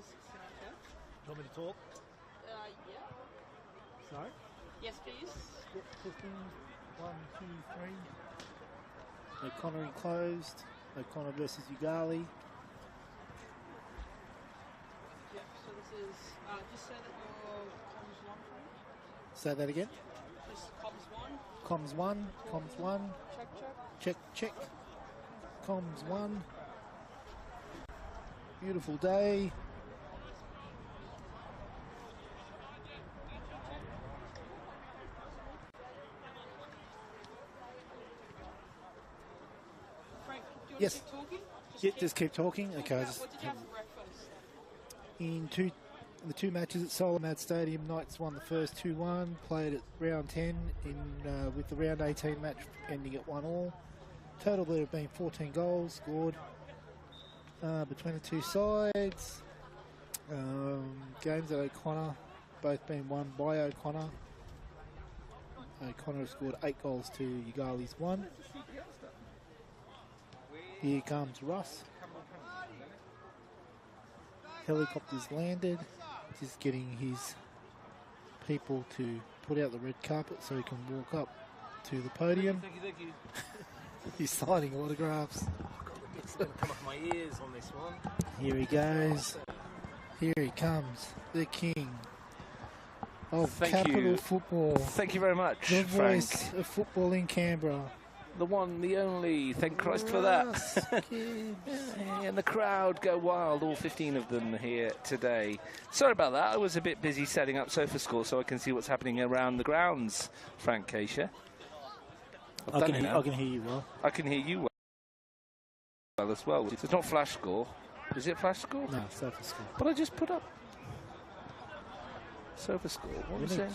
is Samantha. Want me to talk? Yeah. Sorry? Yes, please. Yep, 15, 1, 2, 3. O'Connor enclosed. O'Connor versus Yoogali. Yep, so this is, just say that you're comms 1 for me. Say that again. Just comms 1. Comms 1, comms 1. Check. Check. Comms 1. Beautiful day. Frank, do you want Yes. to keep talking? Just keep talking. Okay. What did you have for breakfast? In the two matches at Solomad Stadium, Knights won the first 2-1, played at round 10 with the round 18 match ending at 1-1. Total there have been 14 goals scored between the two sides. Games at O'Connor, both been won by O'Connor. O'Connor has scored 8 goals to Yoogali's 1. Here comes Russ. Helicopter's landed. Just getting his people to put out the red carpet so he can walk up to the podium. Thank you. He's signing autographs. It's going to come off my ears on this one. Here he goes. Here he comes, the king of capital football. Thank you very much, the Frank. voice of football in Canberra. The one, the only. Thank Christ for that. And the crowd go wild, all 15 of them here today. Sorry about that. I was a bit busy setting up SofaScore so I can see what's happening around the grounds, Frank Keisha. I can hear you well. I can hear you well as well. It's not Flash Score. Is it Flash Score? No, SofaScore. But I just put up SofaScore. What was that?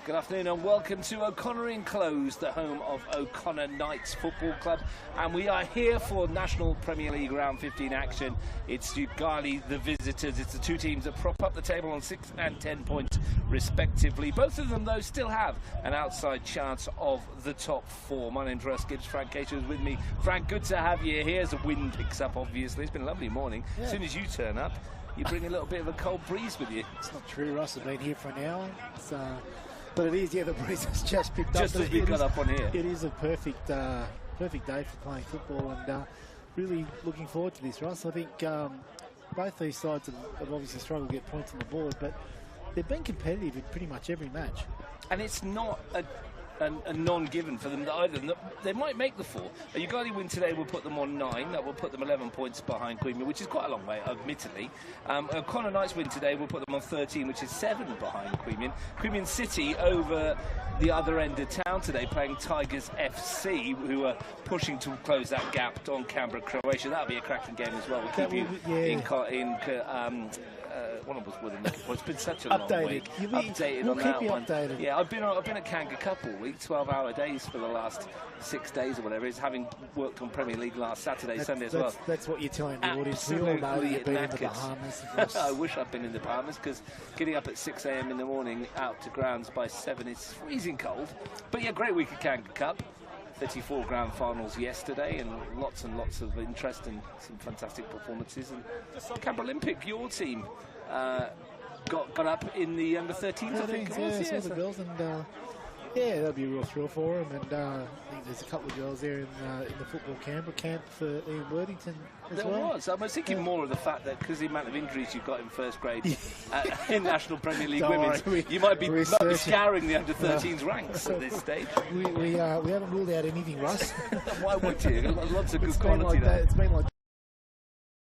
Good afternoon and welcome to O'Connor Enclosed, the home of O'Connor Knights Football Club. And we are here for National Premier League Round 15 action. It's Yoogali, the visitors. It's the two teams that prop up the table on 6 and 10 points, respectively. Both of them, though, still have an outside chance of the top four. My name's Russ Gibbs. Frank Keisha is with me. Frank, good to have you here as the wind picks up, obviously. It's been a lovely morning. Yeah. As soon as you turn up, you bring a little bit of a cold breeze with you. It's not true, Russ. I've been here for an hour. It's But it is, yeah, the breeze has just picked up. Just as we got up on here. It is a perfect day for playing football, and really looking forward to this, Russ. I think both these sides have obviously struggled to get points on the board, but they've been competitive in pretty much every match. And it's not a non-given for them either. They might make the 4. A Yoogali win today will put them on 9. That will put them 11 points behind Queanbeyan, which is quite a long way, admittedly. O'Connor Knights win today will put them on 13, which is 7 behind Queanbeyan. Queanbeyan City over the other end of town today, playing Tigers FC, who are pushing to close that gap on Canberra, Croatia. That'll be a cracking game as well. We'll keep one was what I'm looking for. It's been such a long week. We'll on keep that you one. Updated. Yeah, I've been at Kanga Cup all week, 12-hour days for the last 6 days or whatever. It's having worked on Premier League last Saturday, Sunday as well. That's what you're telling the audience. We all know you've been in the Bahamas. I wish I'd been in the Bahamas, because getting up at 6 a.m. in the morning out to grounds by 7 is freezing cold. But yeah, great week at Kanga Cup. 34 grand finals yesterday, and lots of interest and some fantastic performances. And Canberra Olympic, your team, got up in the under-13s, I think. Yeah, the girls, and yeah, that'll be a real thrill for them. And I think there's a couple of girls there in the football camp for Ian Worthington as well. There was. I was thinking more of the fact that because the amount of injuries you've got in first grade in National Premier League Women's, you might be scouring the under-13s ranks at this stage. We haven't ruled out anything, Russ. Why would you? Lots of good quality there. It's been like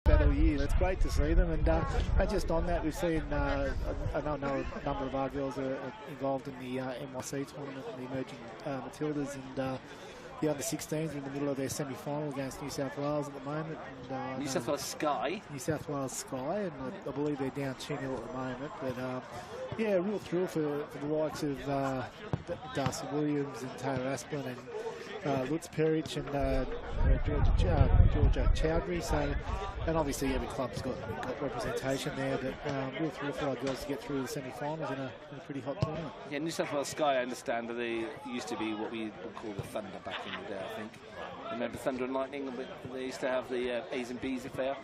that all year. It's great to see them, and just on that, we've seen I know a number of our girls are involved in the NYC tournament, the emerging Matildas, and the under-16s are in the middle of their semi-final against New South Wales at the moment. And, New South Wales Sky, and I believe they're down 2-0 at the moment. But yeah, a real thrill for the likes of Darcy Williams and Taylor Asplin and Lutz Peric and Georgia Chowdhury. So, and obviously every club's got representation there, but real thrill for our girls to get through the semi-finals in a pretty hot tournament. Yeah, New South Wales Sky, I understand that they used to be what we would call the Thunder back in the day, I think. Remember Thunder and Lightning? They used to have the A's and B's affair.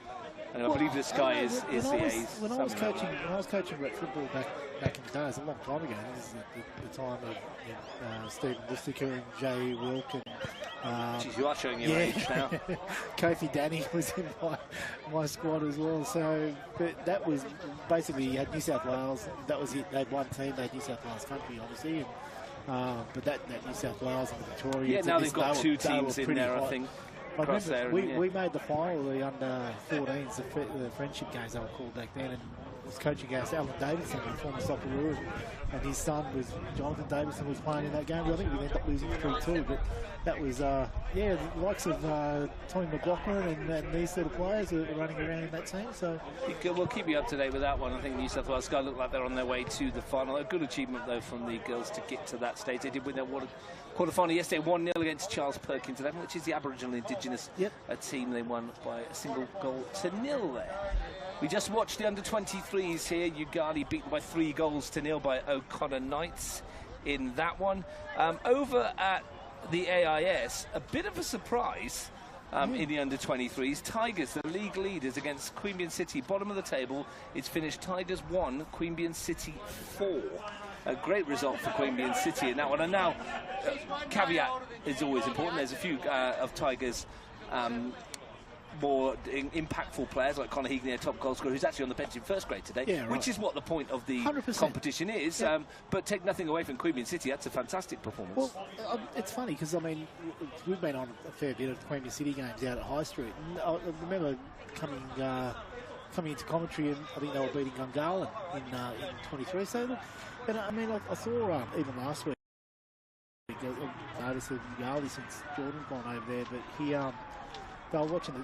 And I believe the Sky is the A's. When I was coaching rep football back in the day, it was a long time ago. This is the time of Stephen Listiker and Jay Wilk and Jeez, you are showing your age now. Kofi Danny was in my squad as well. So, but that was basically, you had New South Wales. That was it. They had one team. They had New South Wales country, obviously. And, but that New South Wales and the Victoria. Yeah, now they've got 2 teams in there, I think. I remember we made the final of the under-14s, the friendship games they were called back then, and was coaching against Alan Davidson, a former Socceroo, and his son was Jonathan Davidson was playing in that game. I think we ended up losing 3-2, but that was yeah, the likes of Tommy McLaughlin and these sort of players are running around in that team. So we'll keep you up to date with that one. I think New South Wales Sky look like they're on their way to the final. A good achievement though from the girls to get to that stage. They did win their quarter-final yesterday, 1-0 against Charles Perkins 11, which is the Aboriginal Indigenous team. They won by a single goal to 0 there. We just watched the under-23s here. Yoogali beaten by 3 goals to 0 by O'Connor Knights in that one. Over at the AIS, a bit of a surprise in the under-23s. Tigers, the league leaders against Queanbeyan City, bottom of the table. It's finished Tigers 1, Queanbeyan City 4. A great result for Queanbeyan City in that one. And now, caveat is always important. There's a few of Tigers' more impactful players like Conor Heagney, their top goal scorer, who's actually on the bench in first grade today, which is what the point of the 100%. competition is. But take nothing away from Queanbeyan City. That's a fantastic performance. Well, it's funny because, I mean, we've been on a fair bit of Queanbeyan City games out at High Street. And I remember coming into commentary, and I think they were beating Gungahlin in 23. So, and I mean, I saw even last week, I noticed Yoogali since Jordan's gone over there, but he I was watching the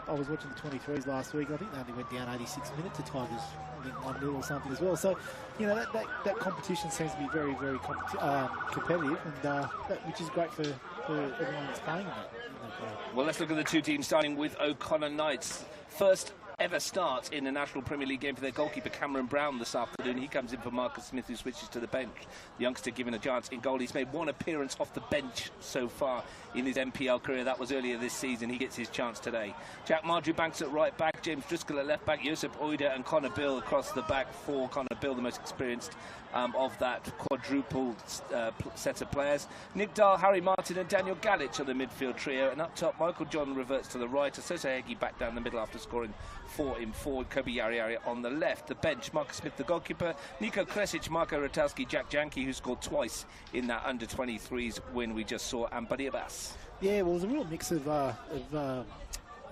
23s last week. I think they only went down 86 minutes to Tigers, I think 1-0 or something as well. So, you know, that competition seems to be very, very competitive, and which is great for everyone that's playing that. Well, let's look at the 2 teams, starting with O'Connor Knights. First ever start in a National Premier League game for their goalkeeper Cameron Brown this afternoon. He comes in for Marcus Smith, who switches to the bench. The youngster given a chance in goal. He's made 1 appearance off the bench so far in his NPL career. That was earlier this season. He gets his chance today. Jack Marjoribanks at right back. James Driscoll at left back, Josip Oida and Connor Bill across the back four. Connor Bill, the most experienced of that quadruple set of players. Nick Dahl, Harry Martin and Daniel Galic are the midfield trio. And up top, Michael John reverts to the right. Asose Hegi back down the middle after scoring 4 in forward. Kobe Yari on the left. The bench, Marcus Smith, the goalkeeper. Nico Kresic, Marko Ratajski, Jack Janke, who scored twice in that under-23s win we just saw, and Buddy Abbas. Yeah, well, it was a real mix of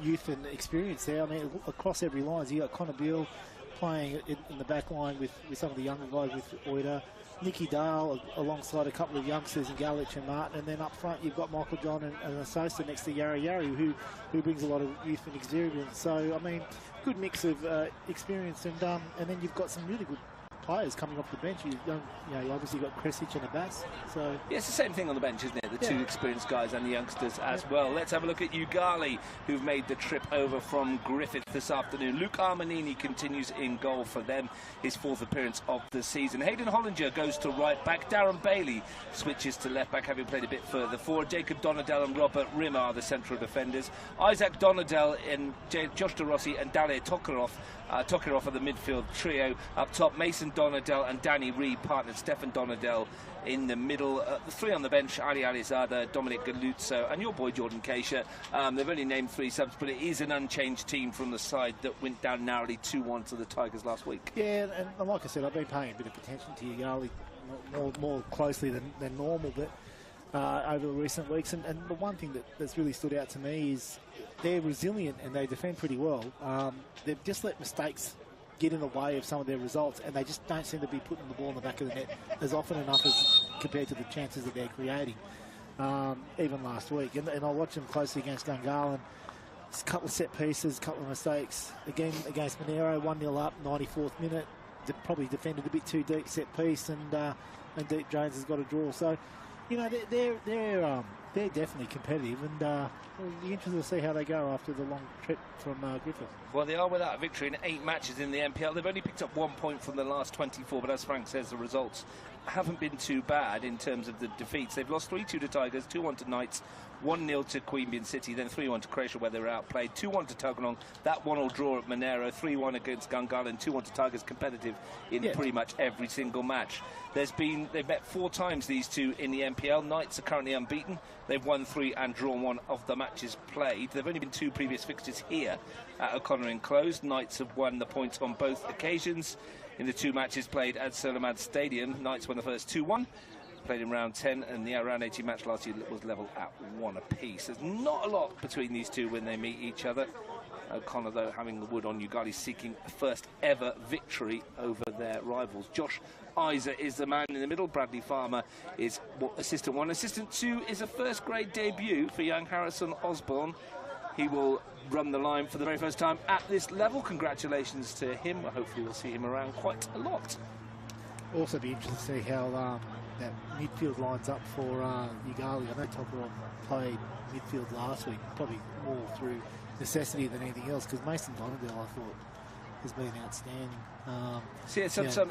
youth and experience there. I mean, across every line, you got Connor Beale playing in the back line with some of the younger guys, with Oida, Nicky Dahl alongside a couple of youngsters in Galic and Martin, and then up front you've got Michael John and Sosa next to Yari, who brings a lot of youth and experience. So, I mean, good mix of experience, and then you've got some really good players coming off the bench. You obviously got Kresic and Abbas. So yeah, it's the same thing on the bench, isn't it? The two experienced guys and the youngsters as well. Let's have a look at Yoogali, who've made the trip over from Griffith this afternoon. Luke Armanini continues in goal for them, his 4th appearance of the season. Hayden Hollinger goes to right back. Darren Bailey switches to left back, having played a bit further forward. Jacob Donadell and Robert Rimmer are the central defenders. Isaac Donadell and Josh DeRossi and Dale Tokarov are the midfield trio. Up top, Mason Donadell and Danny Reed partnered. Stefan Donadell in the middle. The 3 on the bench, Ali Alizada, Dominic Galuzzo and your boy Jordan Keisha. They've only named 3 subs, but it is an unchanged team from the side that went down narrowly 2-1 to the Tigers last week. Yeah, and like I said, I've been paying a bit of attention to Yoogali more closely than normal, but over the recent weeks, and the one thing that's really stood out to me is they're resilient and they defend pretty well. They've just let mistakes get in the way of some of their results, and they just don't seem to be putting the ball in the back of the net as often enough as compared to the chances that they're creating. Even last week, and I watched them closely against Gungahlin. A couple of set pieces, a couple of mistakes. Again against Monero, 1-0 up, 94th minute. They probably defended a bit too deep set piece, and Deep Jones has got a draw. So, you know, they're definitely competitive, and we'll be interested to see how they go after the long trip from Griffith. Well, they are without a victory in 8 matches in the NPL. They've only picked up 1 point from the last 24, but as Frank says, the results haven't been too bad in terms of the defeats. They've lost 3-2 to Tigers, 2-1 to Knights, 1-0 to Queanbeyan City, then 3-1 to Croatia where they were outplayed, 2-1 to Tuggeranong, that 1-1 draw at Monero, 3-1 against Gungahlin, 2-1 to Tigers, competitive in pretty much every single match. They've met 4 times, these two, in the NPL. Knights are currently unbeaten. They've won 3 and drawn 1 of the matches played. There've only been 2 previous fixtures here at O'Connor Enclosed. Knights have won the points on both occasions. In the 2 matches played at Solomad Stadium, Knights won the first 2-1, played in round 10, and the round 18 match last year was level at 1 apiece. There's not a lot between these two when they meet each other. O'Connor, though, having the wood on Yoogali, seeking a first ever victory over their rivals. Josh Isa is the man in the middle. Bradley Farmer is assistant 1. Assistant 2 is a first grade debut for young Harrison Osborne. He will run the line for the very first time at this level. Congratulations to him. Hopefully we'll see him around quite a lot. Also be interested to see how that midfield lines up for Yoogali. I know Tokarov played midfield last week, probably more through necessity than anything else, because Mason Donadell, I thought, has been outstanding. I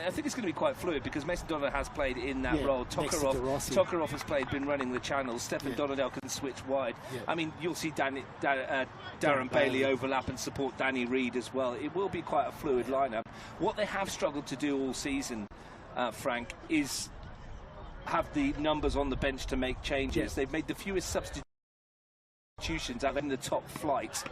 think it's going to be quite fluid, because Mason Donadell has played in that role. Tokarov has been running the channels. Stefan Donadell can switch wide. I mean, you'll see Darren Bailey overlap and support Danny Reed as well. It will be quite a fluid lineup. What they have struggled to do all season, Frank, is have the numbers on the bench to make changes. They've made the fewest substitutions out in the top flight.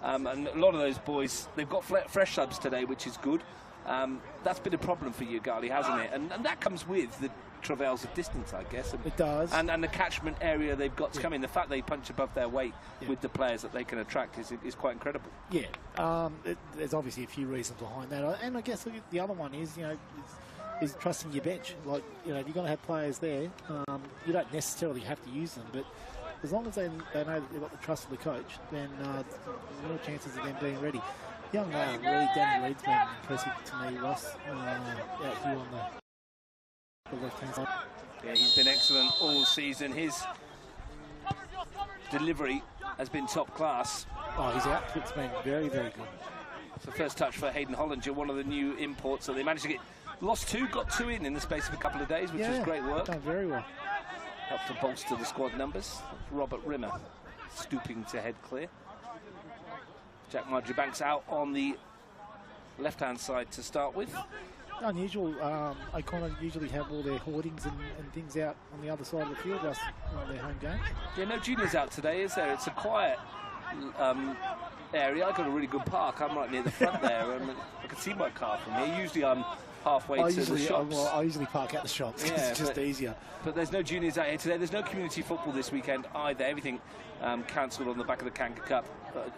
And a lot of those boys, they've got fresh subs today, which is good. That's been a problem for Yoogali, hasn't it? And that comes with the travails of distance, I guess. It does. And the catchment area they've got to come in. The fact they punch above their weight with the players that they can attract is quite incredible. Yeah. There's obviously a few reasons behind that. And I guess the other one is, is trusting your bench. Like, if you're going to have players there, you don't necessarily have to use them, but as long as they know that they've got the trust of the coach, then more chances of them being ready. Young Danny Reed's been impressive to me, Ross, out here on the left-hand side. Yeah, he's been excellent all season. His delivery has been top class. Oh, his output's been very, very good. It's the first touch for Hayden Hollinger, one of the new imports that they managed to get. Lost 2, got 2 in the space of a couple of days, which was great work. Done very well. Helped to bolster the squad numbers. Robert Rimmer stooping to head clear. Jack Marjoribanks out on the left-hand side to start with. Unusual. O'Connor usually have all their hoardings and things out on the other side of the field on their home game. Yeah, no juniors out today, is there? It's a quiet area. I've got a really good park. I'm right near the front there, and I can see my car from here. Usually I'm halfway to the shops. I usually park at the shops because it's just easier. But there's no juniors out here today. There's no community football this weekend either. Everything cancelled on the back of the Kanka Cup,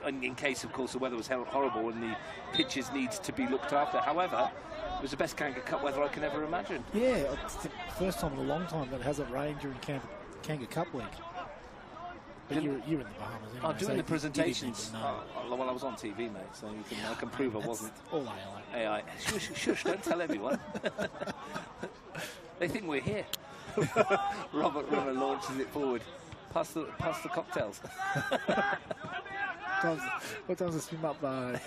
in case, of course, the weather was Oh. horrible and the pitches needs to be looked after. However, it was the best Kanka Cup weather I can ever imagine. Yeah, it's the first time in a long time that it hasn't rained during Kanka Cup week. But you're in the Bahamas anyway. I'm doing the presentations. Well, I was on TV, mate, so I can prove I wasn't. All AI. Shush, don't tell everyone. They think we're here. Robert Rimmer launches it forward. Pass the cocktails. What time's the swim up bar?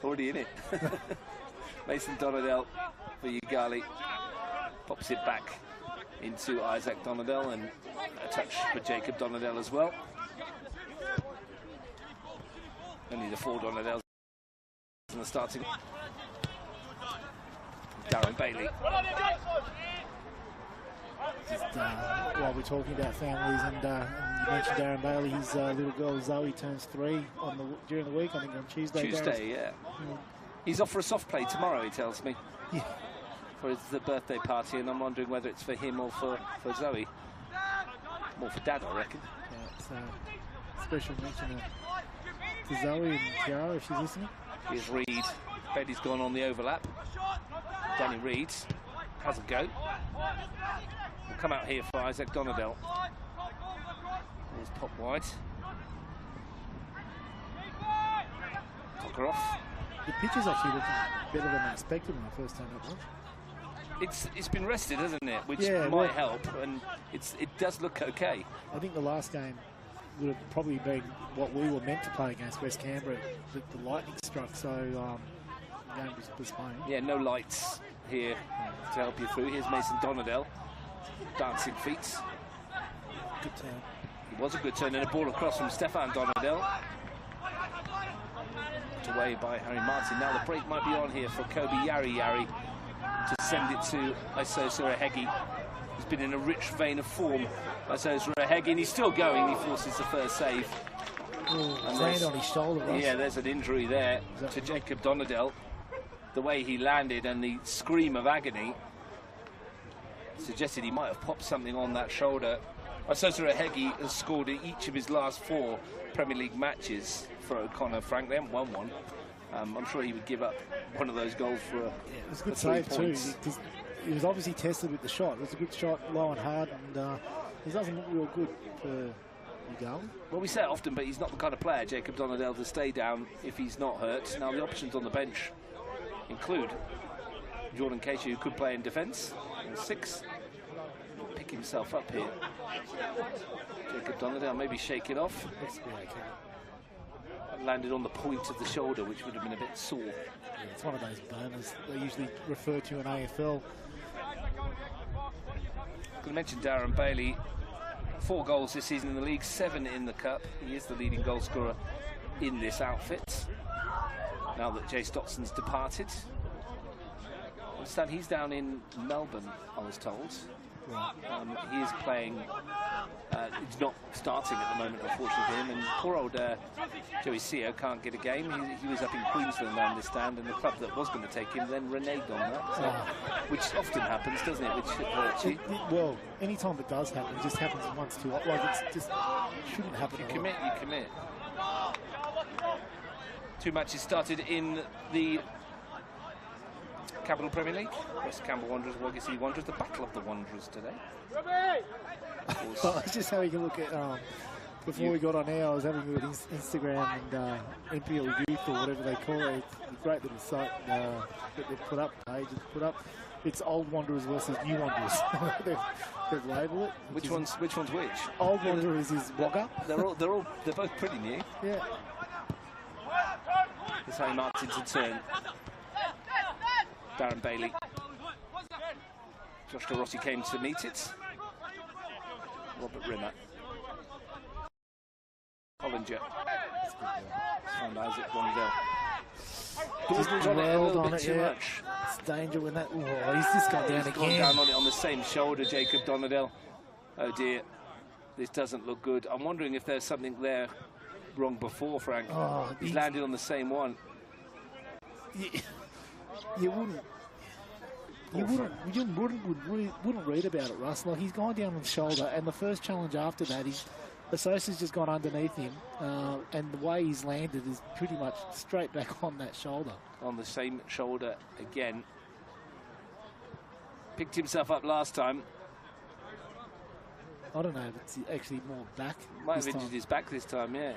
Already in it. Mason Donadell for Yoogali. Pops it back into Isaac Donadell, and a touch for Jacob Donadell as well. Only the 4 Donadells in the starting. Darren Bailey. Just, while we're talking about families, and you mentioned Darren Bailey, his little girl Zoe turns 3 during the week, I think on Tuesday. Yeah. He's off for a soft play tomorrow, he tells me. Yeah. For the birthday party, and I'm wondering whether it's for him or for Zoe. More for Dad, I reckon. Yeah, it's a special mention to Zoe and Tiara if she's listening. Here's Reed. Bailey's gone on the overlap. Danny Reed has a go. We'll come out here for Isaac Donadell. Here's pop wide. Cocker off. The pitch is actually looking better than I expected when I first turned up watch. It's been rested, hasn't it? Which might help, and it does look okay. I think the last game would have probably been what we were meant to play against West Canberra. The lightning struck, so the game was postponed. Yeah, no lights here to help you through. Here's Mason Donadell, dancing feet. Good turn. It was a good turn, and a ball across from Stefan Donadell. Put away by Harry Martin. Now the break might be on here for Kobe Yari to send it to Iso Surahegi. He's been in a rich vein of form. Iso Surahegi, and he's still going. He forces the first save. Land on his shoulder. Russ. Yeah, there's an injury there to Jacob Donadell. The way he landed and the scream of agony suggested he might have popped something on that shoulder. Iso Surahegi has scored in each of his last 4 Premier League matches for O'Connor. Frank, they haven't won one. I'm sure he would give up one of those goals for it was a good save too, because he was obviously tested with the shot. It was a good shot, low and hard, and he doesn't look real good for Yoogali. Well, we say it often, but he's not the kind of player, Jacob Donadell, to stay down if he's not hurt. Now, the options on the bench include Jordan Casey, who could play in defence, in 6. Pick himself up here. Jacob Donadell, maybe shake it off. Landed on the point of the shoulder, which would have been a bit sore. Yeah, it's one of those burners they usually refer to in AFL. I'm going to mention Darren Bailey. 4 goals this season in the league, 7 in the cup. He is the leading goal scorer in this outfit. Now that Jay Stotson's departed. I understand he's down in Melbourne, I was told. Right. He is playing. He's not starting at the moment, unfortunately, for him. And poor old Joey Seo can't get a game. He was up in Queensland, I understand, and the club that was going to take him then reneged on that. Which often happens, doesn't it? Which hurts you. Well, any time it does happen, it just happens once too often. Like, it just shouldn't happen. You commit. 2 matches started in the Capital Premier League. West Campbell Wanderers, Wagga City Wanderers, the battle of the Wanderers today. I was just having a look at, before we got on air, I was having a look at Instagram and NPL Youth, or whatever they call it. It's a great little site that they've put up, pages put up. It's Old Wanderers versus New Wanderers. they've labelled it. Which one's which? Old Wanderers is Wagga. They're both pretty new. Yeah. It's Harry Martin to turn. Darren Bailey. Josh DeRossi came to meet it. Robert Rimmer. Colin Hollinger. Found Isaac Donadell. Just Gordon's on it a rolled little on bit it, too yeah. much. It's danger when that. Oh, he's just gone down He's again. gone down on it on the same shoulder, Jacob Donadell. Oh dear, this doesn't look good. I'm wondering if there's something there wrong before, Frank. Oh, he's landed on the same one. You wouldn't read about it, Russ. Like, he's gone down on the shoulder, and the first challenge after that, the Sosa's just gone underneath him, and the way he's landed is pretty much straight back on that shoulder. On the same shoulder again. Picked himself up last time. I don't know if it's actually more back. Might have injured his back this time, yeah.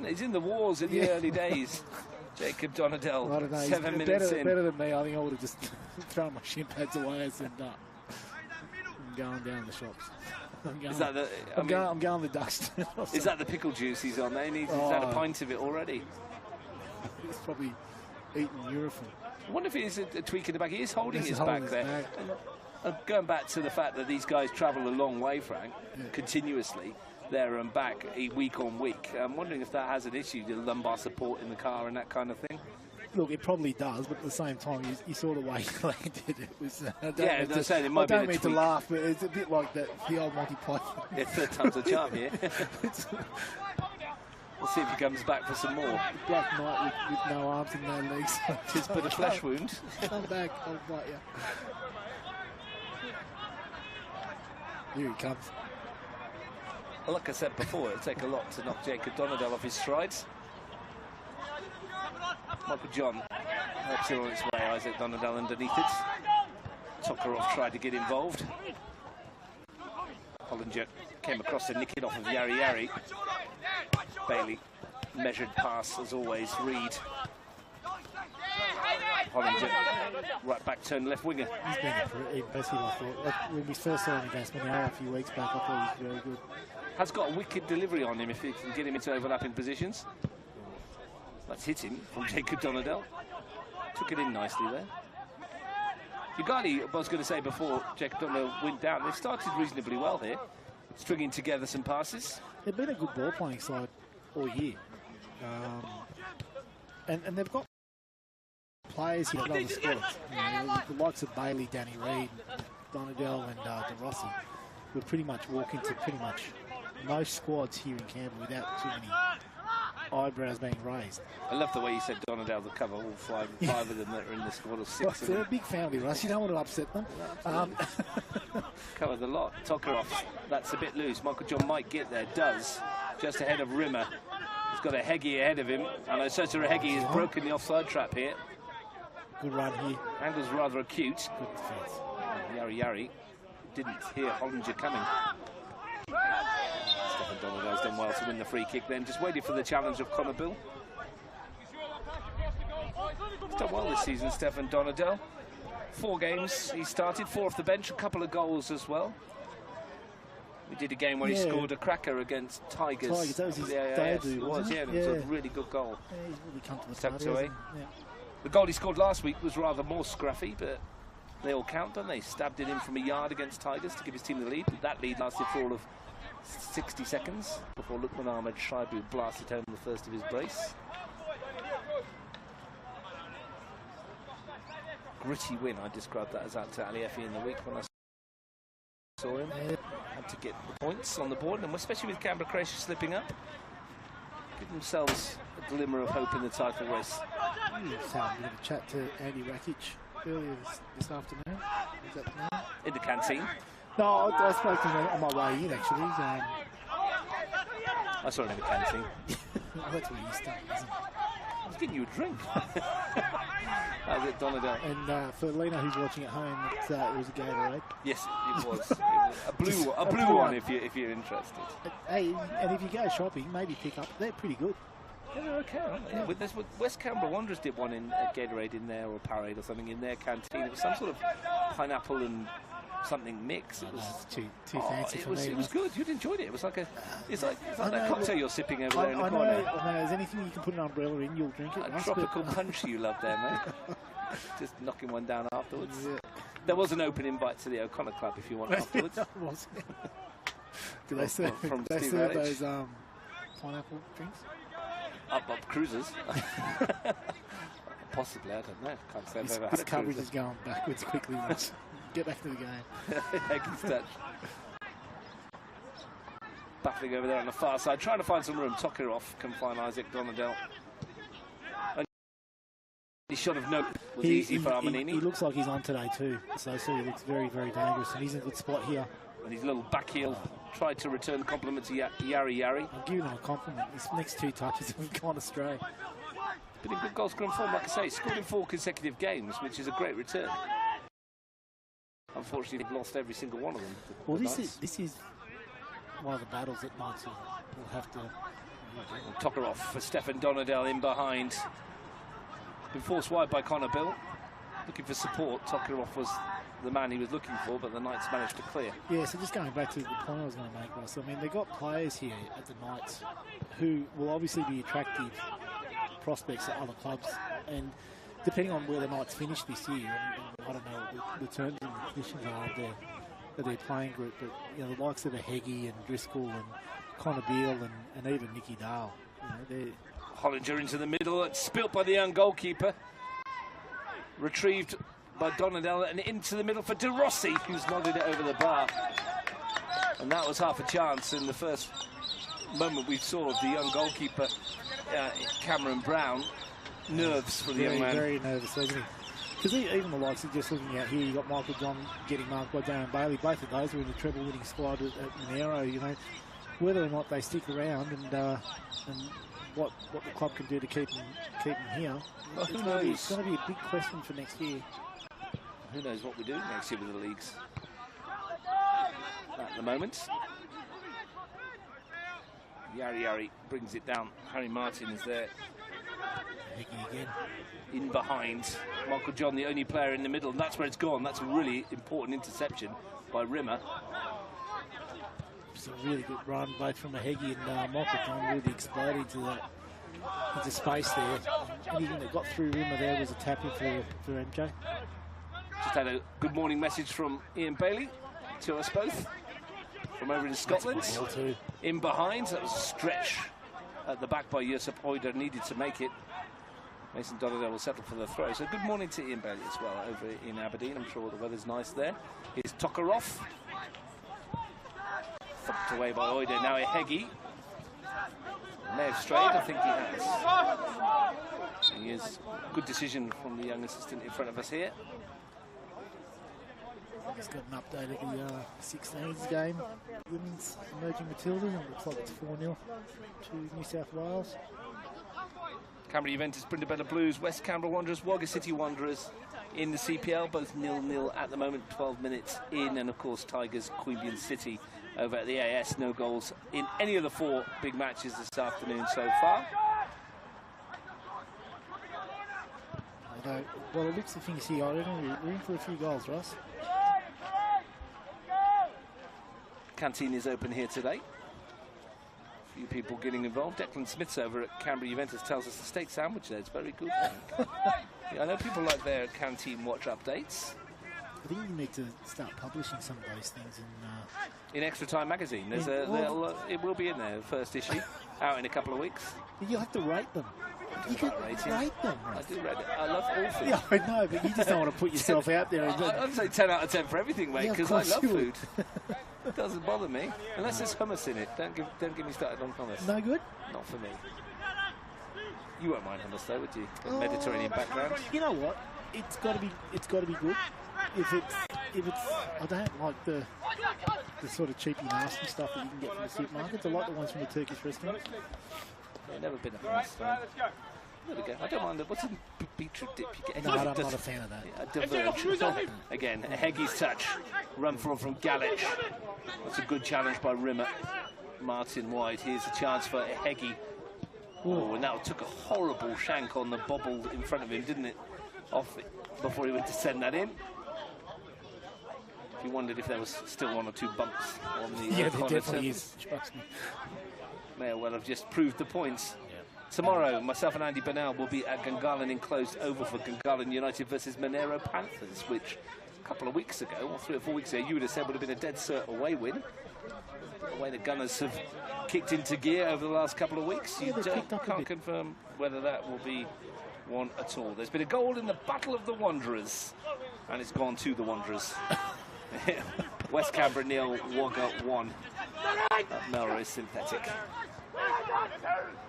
He's in the wars in the early days. Jacob Donadell, I don't know. 7 minutes in. Better than me. I think I would have just thrown my shin pads away and said, "No, I'm going down the shops." I'm going the Duxton. Is that the pickle juice he's on there? He's had a pint of it already. He's probably eating Nurofen. I wonder if he's a tweak in the back. He is holding his back there. And going back to the fact that these guys travel a long way, Frank, continuously, there and back, week on week. I'm wondering if that has an issue, the lumbar support in the car and that kind of thing. Look, it probably does, but at the same time, you saw the way he landed. It was. I don't mean to laugh, but it's a bit like the old Monty Python. Yeah, third time's a charm here. We'll see if he comes back for some more. Black Knight with no arms and no legs. Just but a flesh wound. Come back, I'll bite you. Here he comes. Well, like I said before, it'll take a lot to knock Jacob Donadell off his strides. Michael John helps him on its way. Isaac Donadell underneath it. Tokarov tried to get involved. Hollinger came across to nick it off of Yari. Bailey, measured pass as always. Reed. Hollinger, right back turn left winger. He's been impressive, I thought. Like, when we first saw him against Manila a few weeks back, I thought he was very good. Has got a wicked delivery on him if he can get him into overlapping positions. That's hit him from Jacob Donadell. Took it in nicely there. Yoogali, I was going to say before Jacob Donadell went down, they started reasonably well here, stringing together some passes. They've been a good ball playing side all year. And they've got players here that love the squad. The likes of Bailey, Danny Reid, Donadell and De Rossi will pretty much walk into pretty much most squads here in Canberra without too many eyebrows being raised. I love the way you said Donadell to cover all five of them that are in the squad, or six. Well, they're a big family, Russ. You don't want to upset them. Covered a lot. Tokarov, that's a bit loose. Michael John might get there, does. Just ahead of Rimmer. He's got a Heggie ahead of him. And Osota Heggie has broken the offside trap here. Good run here. Angle's rather acute. Good defence. Yari didn't hear Hollinger coming. Stefan Donadell's done well to win the free kick then. Just waiting for the challenge of Connor Bill. He's done well this season, Stefan Donadell. 4 games he started, 4 off the bench, a couple of goals as well. We did a game where he scored a cracker against Tigers. That was his debut, wasn't it? It was a really good goal. Yeah, he's really come to the Stepped party, away. yeah. The goal he scored last week was rather more scruffy, but they all count, don't they? Stabbed it in from a yard against Tigers to give his team the lead. That lead lasted for all of 60 seconds before Lukman Ahmed Shaibu blasted home the first of his brace. Gritty win, I described that as out to Aliefi in the week when I saw him. Had to get the points on the board, and especially with Canberra Croatia slipping up, give themselves a glimmer of hope in the title race. Just had a bit of a chat to Andy Rakic earlier this afternoon. Is that the name? In the canteen. No, I spoke to him on my way in, actually. I saw him in the canteen. That's where you start, isn't it? I was getting you a drink. How's it, Donadell? And for Lena, who's watching at home, it was a Gatorade. Yes, it was. It was a blue one if you're interested. Hey, and if you go shopping, maybe pick up. They're pretty good. Yeah, they're okay, aren't they? Yeah. West Canberra Wanderers did one in Gatorade in there, or Parade or something in their canteen. It was some sort of pineapple and something mix. It was too fancy for me. It was good. You'd enjoyed it. It was like it's like that cocktail you're sipping over there in the corner. I know. There's anything you can put an umbrella in, you'll drink it. A tropical punch you love there, mate. Just knocking one down afterwards. Yeah. There was an open invite to the O'Connor Club if you want afterwards. Do they serve from they Steve serve Radish. those pineapple drinks? Up cruisers. Possibly, I don't know. Can't say I've ever had This a coverage cruiser. is going backwards quickly. Let's get back to the game. Heggy's touch. Battling over there on the far side, trying to find some room. Tokarov can find Isaac Donadell. His shot of note was easy for Armanini. He looks like he's on today too, so he looks very, very dangerous, and he's in a good spot here. And his little back heel tried to return the compliment to Yari. I'm giving him a compliment. His next 2 touches have gone astray. Been in good goal scoring form, like I say, scored in 4 consecutive games, which is a great return. Unfortunately, they've lost every single one of them. Well, this is one of the battles that Knights will have to... Tokarov for Stefan Donadell in behind. Been forced wide by Connor Bill. Looking for support. Tokarov was the man he was looking for, but the Knights managed to clear. Yeah, so just going back to the point I was going to make, Ross, I mean, they've got players here at the Knights who will obviously be attractive prospects at other clubs, and depending on where the Knights finish this year, and I don't know what the terms and conditions are of their playing group, but you know, the likes of a Heggie and Driscoll and Connor Beale and even Nicky Dale, you know, they're... Hollinger into the middle, it's spilt by the young goalkeeper. Retrieved by Donadell and into the middle for De Rossi, who's nodded it over the bar. And that was half a chance in the first moment we saw of the young goalkeeper, Cameron Brown. Nerves for the young man. Very nervous, wasn't he? Because even the likes of just looking out here, you got Michael John getting marked by Darren Bailey. Both of those were in the treble-winning squad at Monero. You know, whether or not they stick around and what the club can do to keep them here, well, it's going to be a big question for next year. Who knows what we do next year with the leagues at the moment. Yari brings it down. Harry Martin is there. Hickey again. In behind. Michael John, the only player in the middle, and that's where it's gone. That's a really important interception by Rimmer. It's a really good run, both from a Heggie and Michael John really exploded into space there. Anything that got through Rimmer there was a tap-in for MJ. Just had a good morning message from Ian Bailey to us both from over in Scotland. In behind, that was a stretch at the back by Josip Oider, needed to make it. Mason Donadell will settle for the throw. So good morning to Ian Bailey as well over in Aberdeen. I'm sure the weather's nice there. Here's Tokarov. Thumped away by Oider. Now a Heggie. May have strayed, I think he has. He is good decision from the young assistant in front of us here. He's got an update of the 16s game. Women's emerging Matildas, and it looks like it's 4-0 to New South Wales. Canberra Juventus, Brindabella Blues, West Canberra Wanderers, Wagga City Wanderers in the CPL, both 0-0 at the moment, 12 minutes in, and of course Tigers, Queanbeyan City over at the AS, no goals in any of the 4 big matches this afternoon so far. Although, well, it looks the things here, I reckon we're in for a few goals, Ross. Canteen is open here today. A few people getting involved. Declan Smith's over at Canberra Juventus tells us the steak sandwich there is very good. Yeah, I know people like their Canteen watch updates. I think you need to start publishing some of those things in Extra Time magazine. There's it will be in there, the first issue, out in a couple of weeks. You'll have to rate them. You can rate them. I do rate it. I love all food. Yeah, I know, but you just don't want to put yourself out there. I'd say 10 out of 10 for everything, mate, because I love food. It doesn't bother me, unless there's hummus in it. Don't get me started on hummus. No good? Not for me. You won't mind hummus though, would you? A Mediterranean background. You know what? It's got to be good. If it's, I don't like the sort of cheapy nasty stuff that you can get from the supermarkets. I like the ones from the Turkish restaurants. Yeah, never been a fan. There we go. I don't mind it. What's a beetroot dip you get? No, I'm not a fan of that. Yeah, diverge. Again, a Heggie's touch. Run from Galich. That's a good challenge by Rimmer. Martin wide. Here's a chance for a Heggie. Oh, and that took a horrible shank on the bobble in front of him, didn't it? Off it before he went to send that in. He wondered if there was still 1 or 2 bumps on the yeah, there definitely is. Trust me. May well have just proved the points. Tomorrow, myself and Andy Bernal will be at Gungahlin Enclosed Oval for Gungahlin United versus Monero Panthers, which a couple of weeks ago, or 3 or 4 weeks ago, you would have said would have been a dead cert away win. The way the Gunners have kicked into gear over the last couple of weeks, you can't confirm whether that will be one at all. There's been a goal in the Battle of the Wanderers, and it's gone to the Wanderers. West Canberra nil, Wagga 1 at Melrose Synthetic.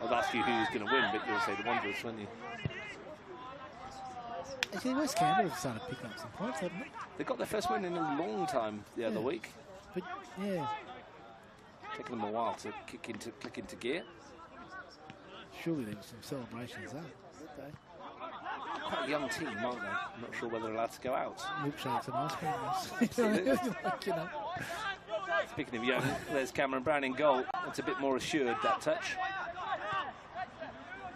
I'd ask you who's going to win, but you'll say the Wanderers, won't you? Actually, West Canberra have started picking up some points, haven't they? They got their first win in a long time the other week. But yeah, taking them a while to click into gear. Surely there was some celebrations there. Quite a young team, aren't they? I'm not sure whether they're allowed to go out. Milkshakes and ice cream. Like, you know. Speaking of young, there's Cameron Brown in goal. It's a bit more assured, that touch.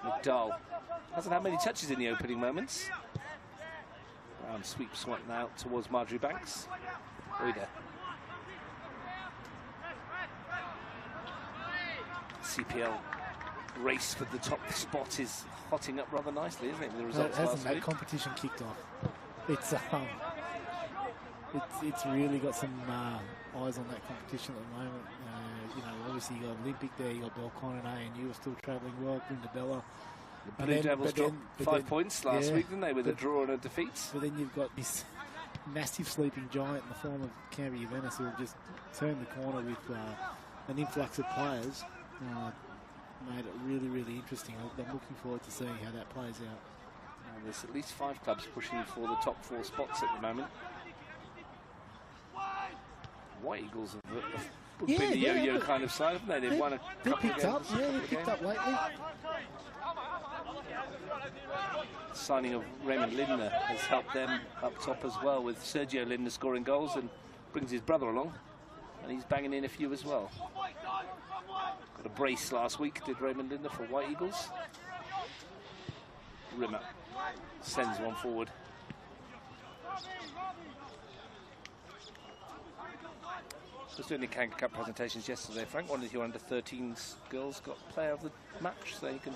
McDowell hasn't had many touches in the opening moments. Brown sweeps one out towards Marjorie Banks. Oida. CPL race for the top spot is hotting up rather nicely, isn't it? The results hasn't that week. competition kicked off? It's really got some eyes on that competition at the moment. You know, obviously you got Olympic there, you got Belconnen, and you were still travelling well. Brindabella. The Blue Devils dropped 5 points last week, didn't they, with a draw and a defeat? But then you've got this massive sleeping giant in the form of Canberra Juventus who have just turned the corner with an influx of players. Made it really, really interesting. I'm looking forward to seeing how that plays out. There's at least 5 clubs pushing for the top 4 spots at the moment. White Eagles have been the yo-yo kind of side, haven't they? They've won a couple of games. They've picked up lately. Signing of Raymond Lindner has helped them up top as well, with Sergio Lindner scoring goals and brings his brother along, and he's banging in a few as well. Got a brace last week, did Raymond Lindner for White Eagles. Rimmer sends one forward. I was doing the Kangaroo Cup presentations yesterday, Frank. One of your under-13s girls got player of the match, so you can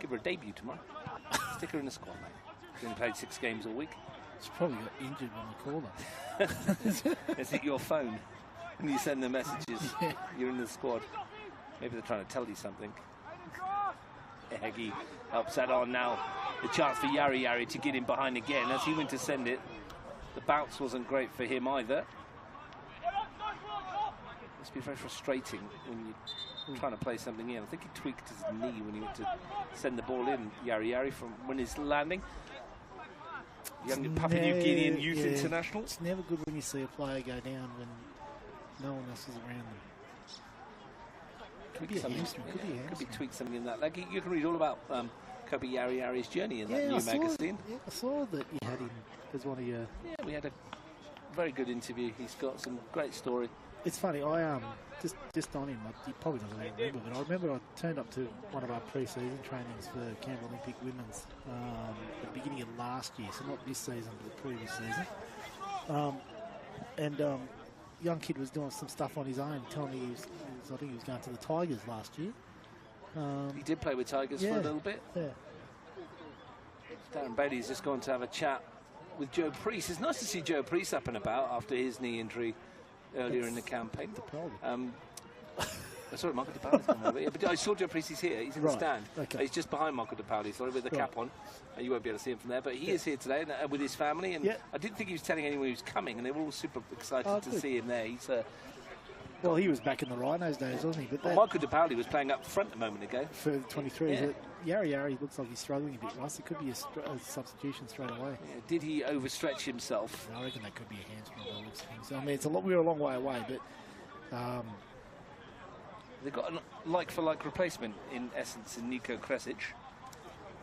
give her a debut tomorrow. Stick her in the squad, mate. She's only played 6 games all week. She's probably got injured when we call her. Is it your phone? When you send the messages, you're in the squad. Maybe they're trying to tell you something. Heggie helps that on now. The chance for Yari to get in behind again. As he went to send it, the bounce wasn't great for him either. Must be very frustrating when you're trying to play something in. I think he tweaked his knee when he went to send the ball in. Yari from when he's landing. Young Papua New Guinean Youth International. It's never good when you see a player go down when no one else is around them. Could be a hamstring. Could be tweaked something in that leg. You can read all about Kobe Yari's journey in that new magazine. I saw that you had him as one of your... Yeah, we had a very good interview. He's got some great story. It's funny, I just on him, he probably doesn't even remember, but I remember I turned up to one of our pre-season trainings for Canberra Olympic Women's at the beginning of last year, so not this season, but the previous season. Young kid was doing some stuff on his own, telling me I think he was going to the Tigers last year. He did play with Tigers for a little bit. Yeah. Darren Bailey's just gone to have a chat with Joe Priest. It's nice to see Joe Priest up and about after his knee injury earlier in the campaign. Sorry, Michael DePauli's come over. Yeah, but I saw Joe Priest, he's here. He's in the stand. Okay. He's just behind Michael DePauli, sorry, with the cap on. You won't be able to see him from there, but he is here today with his family. And I didn't think he was telling anyone he was coming, and they were all super excited to see him there. He's well, he was back in the Rhinos days, wasn't he? But Michael DePauli was playing up front a moment ago. For 23. Yeah. Yari looks like he's struggling a bit, Russ. It could be a substitution straight away. Yeah, did he overstretch himself? I reckon that could be a hamstring by the looks of things. I mean, we're a long way away, but... They've got a like-for-like replacement, in essence, in Nico Kresic,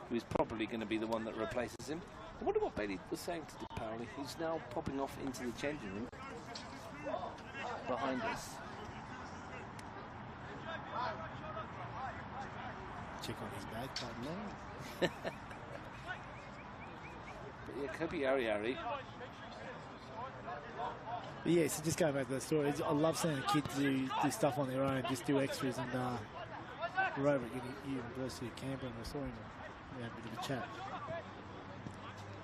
who is probably going to be the one that replaces him. I wonder what Bailey was saying to DePauli. He's now popping off into the changing room behind us. Check on his bag, quite low. But yeah, Kobe Yari. But yeah, so just going back to that story, I love seeing kids do stuff on their own, just do extras, and we're over at University of Canberra and we saw him, we had a bit of a chat.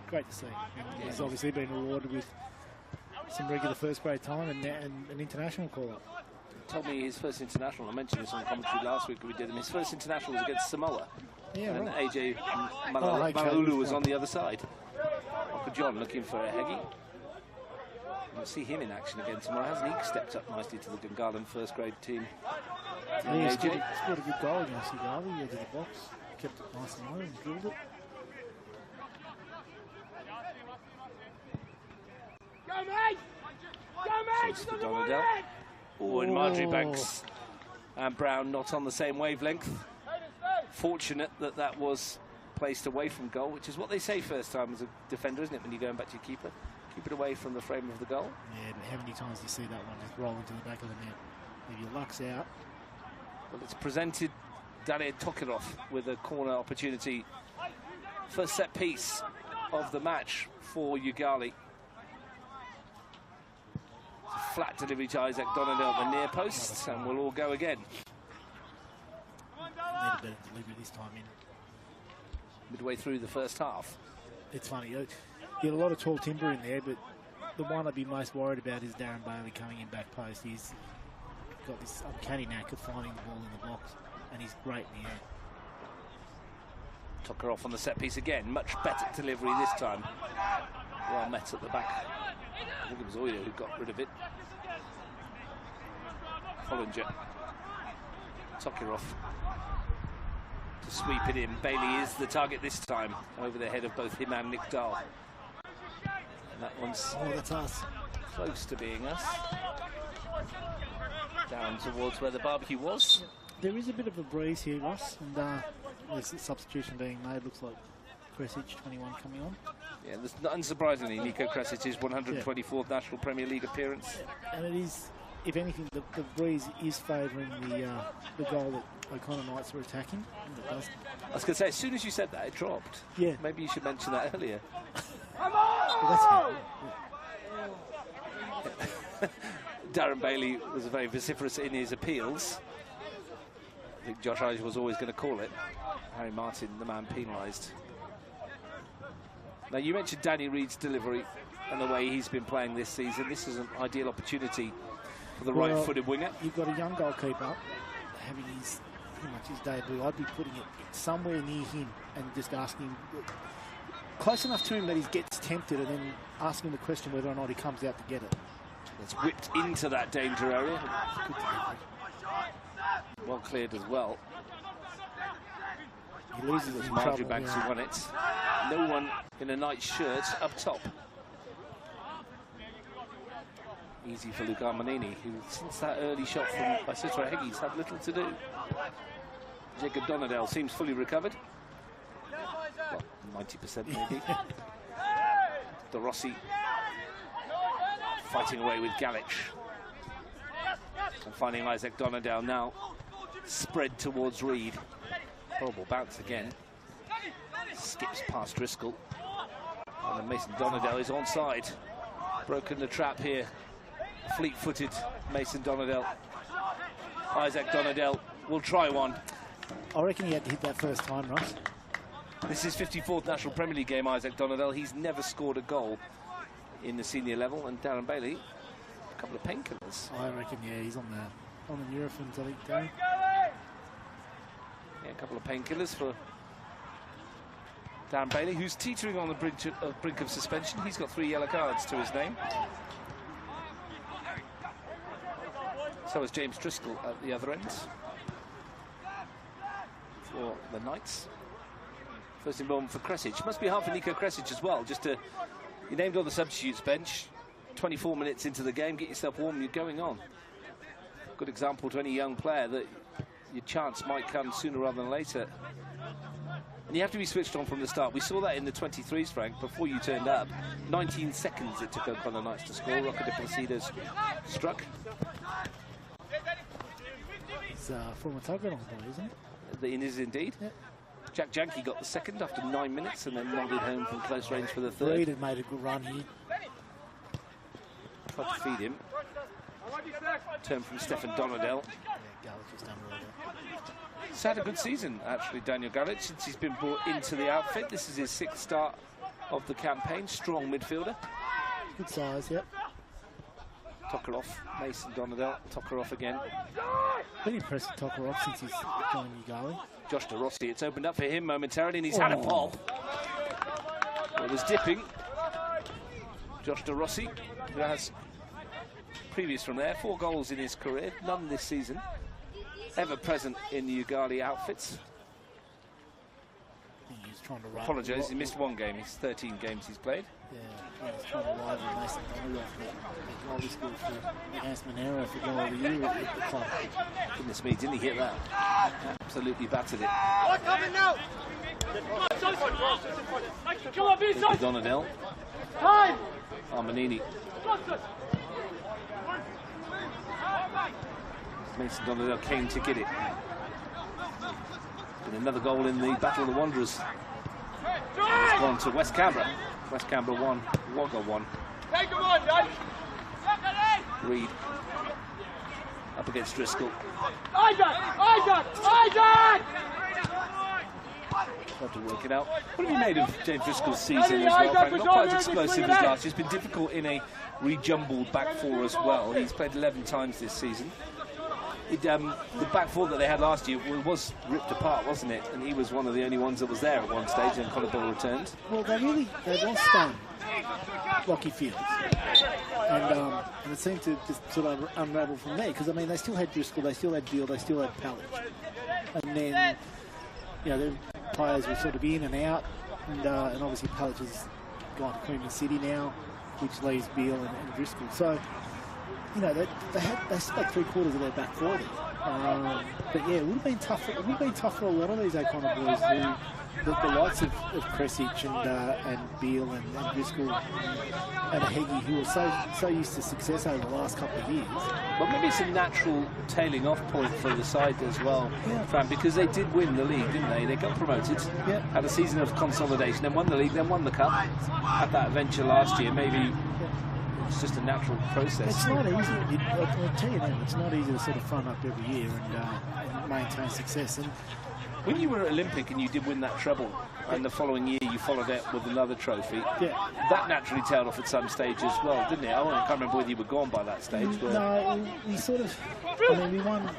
Great to see. And he's obviously been rewarded with some regular first grade time and an international call-up. told me his first international, I mentioned this on commentary last week we did him, his first international was against Samoa. Yeah, and right. AJ Malaulu was on the other side. Uncle John looking for a Heggie. We'll see him in action again tomorrow. Hasn't he stepped up nicely to the Gungahlin first grade team? Yeah, he scored a good goal against Yoogali, edge of the box. Kept it nice and low and drilled it. Go, mate! Go, mate! For Donadell. Oh, and Marjorie Banks and Brown not on the same wavelength. Fortunate that that was placed away from goal, which is what they say first time as a defender, isn't it, when you're going back to your keeper? Keep it away from the frame of the goal. Yeah, but how many times do you see that one just roll into the back of the net? If your luck's out. Well, it's presented Daniel Tokirov with a corner opportunity. First set piece of the match for Yoogali. Flat delivery to Isaac Donadell at the near post, and we'll all go again. Need a better delivery this time in. Midway through the first half. It's funny, you get a lot of tall timber in there, but the one I'd be most worried about is Darren Bailey coming in back post. He's got this uncanny knack of finding the ball in the box, and he's great in the air. Tokirov on the set piece again, much better delivery this time. Well met at the back. I think it was Oyo who got rid of it. Hollinger. Tokirov to sweep it in. Bailey is the target this time, over the head of both him and Nick Dahl. And that one's that's us. close to being us. Down towards where the barbecue was. There is a bit of a breeze here, Ross, and there's a substitution being made. Looks like Kresic, 21, coming on. Yeah, unsurprisingly, Nico Kresic's 124th National Premier League appearance. And it is, if anything, the breeze is favouring the goal that O'Connor Knights were attacking. And it does. I was going to say, as soon as you said that, it dropped. Yeah. Maybe you should mention that earlier. Well, Darren Bailey was very vociferous in his appeals. I think Josh Ige was always going to call it. Harry Martin, the man penalised. Now, you mentioned Danny Reid's delivery and the way he's been playing this season. This is an ideal opportunity for the right-footed winger. You've got a young goalkeeper having pretty much his debut. I'd be putting it somewhere near him and just asking him, close enough to him that he gets tempted, and then asking him the question whether or not he comes out to get it. It's whipped into that danger area. Well cleared as well. He loses it. Marjorie Banks who won it. No one in a night shirt up top. Easy for Luca Armanini, who since that early shot from Basitra Heggies had little to do. Jacob Donadell seems fully recovered. Well, 90% maybe. De Rossi fighting away with Galich. And finding Isaac Donadell now spread towards Reid. Horrible bounce again. Skips past Driscoll. And then Mason Donadell is onside. Broken the trap here. Fleet-footed Mason Donadell. Isaac Donadell will try one. I reckon he had to hit that first time, Ross. This is 54th National Premier League game, Isaac Donadell. He's never scored a goal in the senior level. And Darren Bailey, a couple of painkillers. I reckon, yeah, he's on the Eurofins, I think, Darren. Yeah, a couple of painkillers for Darren Bailey, who's teetering on the brink of suspension. He's got 3 yellow cards to his name. So is James Driscoll at the other end for the Knights. First involvement for Kresic. Must be hard for Nico Kresic as well. You named on the substitutes bench. 24 minutes into the game, get yourself warm, you're going on. Good example to any young player that your chance might come sooner rather than later. And you have to be switched on from the start. We saw that in the 23s, Frank, before you turned up. 19 seconds it took O'Connor Knights to score. Rocco de Placido's struck. It's former Tuggerton boy, isn't it? It is indeed. Yep. Jack Janke got the second after 9 minutes and then nodded home from close range for the third. Reid had made a good run here. Tried to feed him. Turn from Stefan Donadell. Yeah, Galich has done really well. He's had a good season, actually, Daniel Galich, since he's been brought into the outfit. This is his 6th start of the campaign. Strong midfielder. Good size, yep. Tokarov, Mason Donadell, Tokarov again. Been impressed with Tokarov since he's joined Yoogali. Josh DeRossi, it's opened up for him momentarily, and he's had a pop. It was dipping. Josh DeRossi, who has previous from there, 4 goals in his career, none this season. Ever present in the Yoogali outfits. He's trying to Apologise, he missed 1 game. It's 13 games he's played. Yeah, he's trying to rival Mason Donadell for the goal he scored for the Asmanero for goal of the year at the club. Goodness me, didn't he hit that? Absolutely battered it. Donadell. Armanini. Mason Donadell came to get it. And another goal in the Battle of the Wanderers. It's gone to West Canberra. West Canberra 1, Wagga 1. Reid up against Driscoll. Tried to work it out. What have you made of James Driscoll's season as well, Frank? Not quite as explosive as last. It's been difficult in a rejumbled back four as well. He's played 11 times this season. The back four that they had last year was ripped apart, wasn't it? And he was one of the only ones that was there at one stage, and Connor Bill returned. Well, they lost Rocky Fields, and it seemed to just sort of unravel from there. Because I mean, they still had Driscoll, they still had Beale, they still had Palic, and then the players were sort of in and out, and obviously Palic has gone to Queen City now, which leaves Beale and Driscoll. So. They spent 3/4 of their back four there. But yeah, it would have been tough. It would have been tough for a lot of these O'Connor boys, the likes of Kresic and Beale and Driscoll and Heggie, who were so used to success over the last couple of years. Well, maybe it's a natural tailing off point for the side as well, Fran, because they did win the league, didn't they? They got promoted, had a season of consolidation, then won the league, then won the cup. Had that adventure last year, maybe. It's just a natural process. It's not easy. I'll tell you now, it's not easy to sort of front up every year and maintain success. And when you were at Olympic and you did win that treble, and the following year you followed it with another trophy, that naturally tailed off at some stage as well, didn't it? I can't remember whether you were gone by that stage. No, we sort of. I mean, we won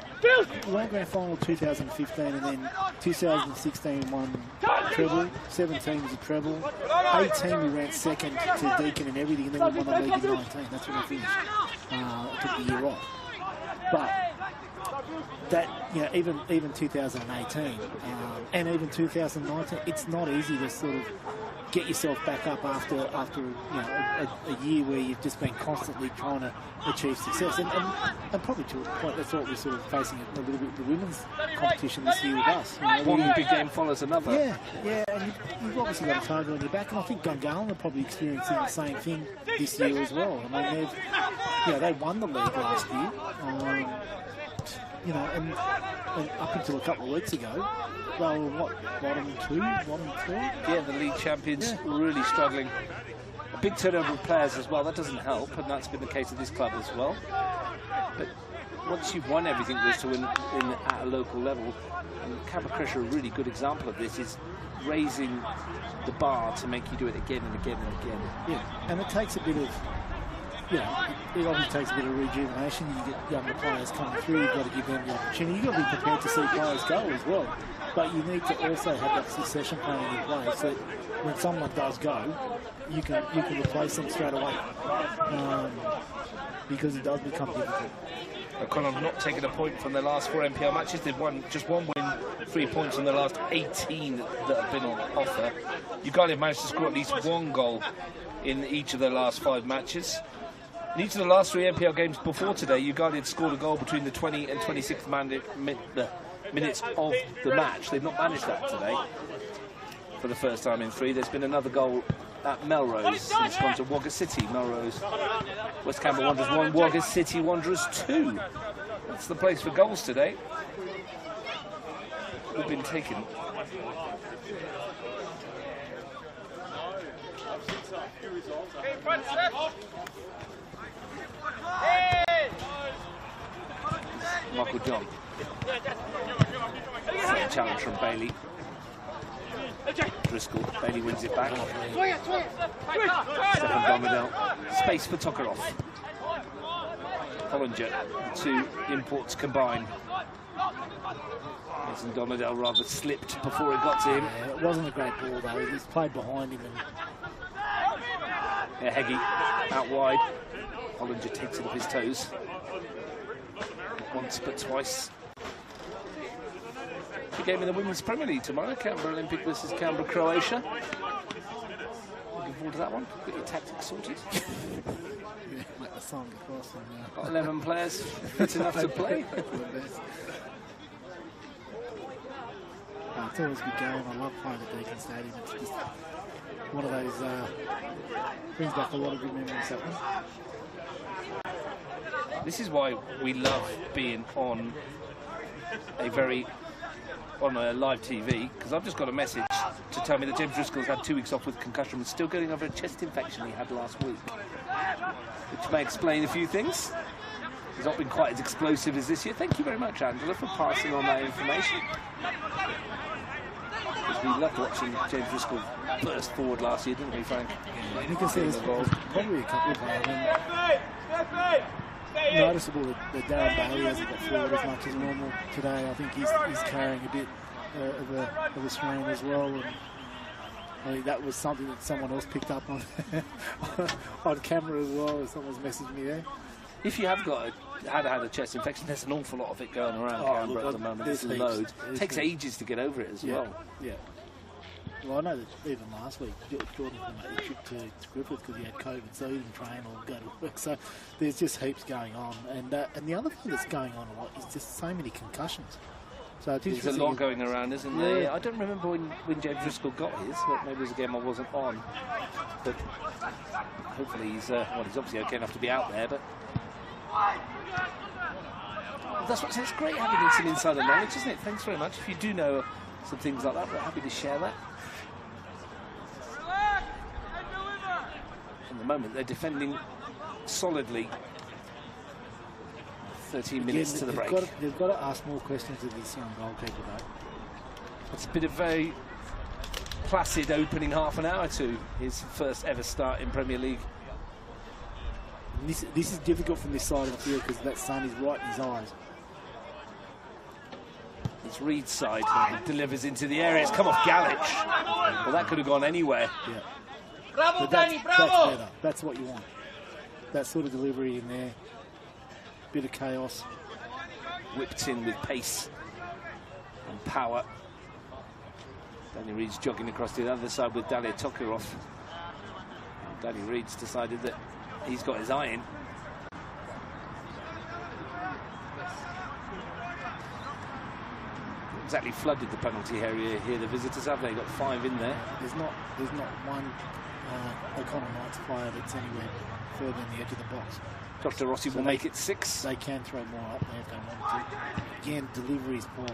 grand final 2015, and then 2016 won treble. 17 was a treble. 18 we ran second to Deakin and everything, and then we won the league in 19. That's when we finished. Took the year off, but. That even 2018 and even 2019, it's not easy to sort of get yourself back up after a year where you've just been constantly trying to achieve success, and probably to a point that's what we're sort of facing a little bit with the women's competition this year with us. One big game follows another. Yeah, and you've obviously got a target on your back, and I think Gungahlin are probably experiencing the same thing this year as well. I mean, they won the league last year. And up until a couple of weeks ago, they were bottom 2, bottom 3? Yeah, the league champions really struggling. A big turnover of players as well, that doesn't help, and that's been the case of this club as well. But once you've won everything there is to win at a local level, and Canberra Crush are a really good example of this, is raising the bar to make you do it again and again and again. Yeah, and it takes a bit of... it obviously takes a bit of rejuvenation. You get younger players coming through, you've got to give them the opportunity. You've got to be prepared to see players go as well. But you need to also have that succession planning in place so that when someone does go, you can replace them straight away. Because it does become difficult. O'Connor not taking a point from their last 4 NPL matches. They've won just 1 win, 3 points in the last 18 that have been on offer. Yoogali have managed to score at least 1 goal in each of their last 5 matches. In each of the last 3 NPL games before today, Yoogali had scored a goal between the 20 and 26th minutes of the match. They've not managed that today for the first time in 3. There's been another goal at Melrose. It's gone to Wagga City. Melrose, West Canberra Wanderers 1, Wagga City Wanderers 2. That's the place for goals today. They've been taken. Michael John. Second challenge from Bailey. Driscoll. Bailey wins it back. Stefan Donadell. Space for Tokarov. Hollinger, the two imports combined. Mason Donadell rather slipped before it got to him. Yeah, it wasn't a great ball though. He's played behind him. And Heggie out wide. Hollinger takes it off his toes. Not once but twice. The game in the Women's Premier League tomorrow. Canberra Olympic versus Canberra Croatia. Looking forward to that one. Get your tactics sorted. yeah, like the song across them now. Got 11 players fit enough to play. It's always a good game. I love playing at Deakin Stadium. It's just one of those, brings back a lot of good memories, that one. This is why we love being on a live TV, because I've just got a message to tell me that James Driscoll's had 2 weeks off with concussion, was still going over a chest infection he had last week, which may explain a few things. He's not been quite as explosive as this year. Thank you very much, Angela, for passing on that information. We loved watching James Driscoll burst forward last year, didn't we, Frank? Yeah, and you can see there's probably a couple of them. Noticeable that Darren Bailey hasn't got forward as much as normal today. I think he's carrying a bit of a strain as well. And I think that was something that someone else picked up on on camera as well. Someone's messaged me there. If you have had a chest infection, there's an awful lot of it going around Canberra at the moment. There's loads. It takes ages to get over it as well. Yeah. Well, I know that even last week, Jordan couldn't make the trip to Griffith because he had COVID, so he didn't train or go to work. So there's just heaps going on. And the other thing that's going on a lot is just so many concussions. So there's a lot going around, isn't there? Yeah. I don't remember when James Driscoll got his, but maybe it was a game I wasn't on. But hopefully he's obviously okay enough to be out there. But that's what it's great having some insider knowledge, isn't it? Thanks very much. If you do know some things like that, we're happy to share that. At the moment, they're defending solidly. 13 minutes to the break. They've got to ask more questions of this young goalkeeper, though. It's been a very placid opening half an hour to his first ever start in Premier League. This is difficult from this side of the field because that sun is right in his eyes. It's Reed's side. He delivers into the area. It's come off Galich. Well, that could have gone anywhere. Yeah. Bravo, Danny, bravo! That's better. That's what you want. That sort of delivery in there. Bit of chaos. Whipped in with pace and power. Danny Reed's jogging across to the other side with Dalia Tokarov. Danny Reed's decided that he's got his eye in. Exactly flooded the penalty area here. The visitors have. They got 5 in there. There's not one O'Connor Knights player that's anywhere further than the edge of the box. Dr. Rossi will make it 6. They can throw more up there if they want to. Again, delivery is poor.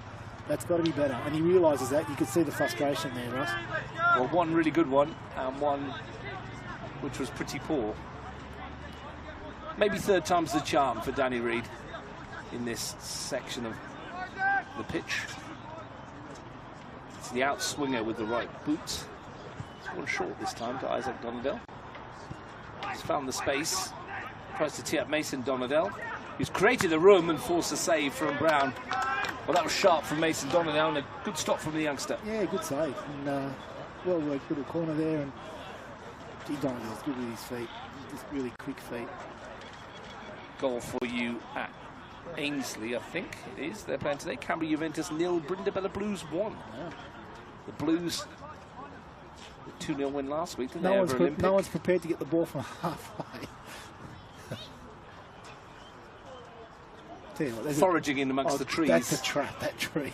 That's got to be better. And he realises that. You could see the frustration there, Russ. Well, one really good one and one which was pretty poor. Maybe third time's the charm for Danny Reed in this section of the pitch. It's the outswinger with the right boot. It's one short this time to Isaac Donadell. He's found the space. Tries to tee up Mason Donadell, who's created the room and forced a save from Brown. Well, that was sharp from Mason Donadell and a good stop from the youngster. Yeah, good save. And well worked little corner there. And Donadell's good with his feet. Just really quick feet. Goal for you at Ainsley, I think it is. They're playing today. Canberra Juventus 0, Brindabella Blues 1. Yeah. The Blues, the 2-0 win last week, didn't they? No one's prepared to get the ball from halfway. Foraging in amongst the trees. That's a trap, that tree.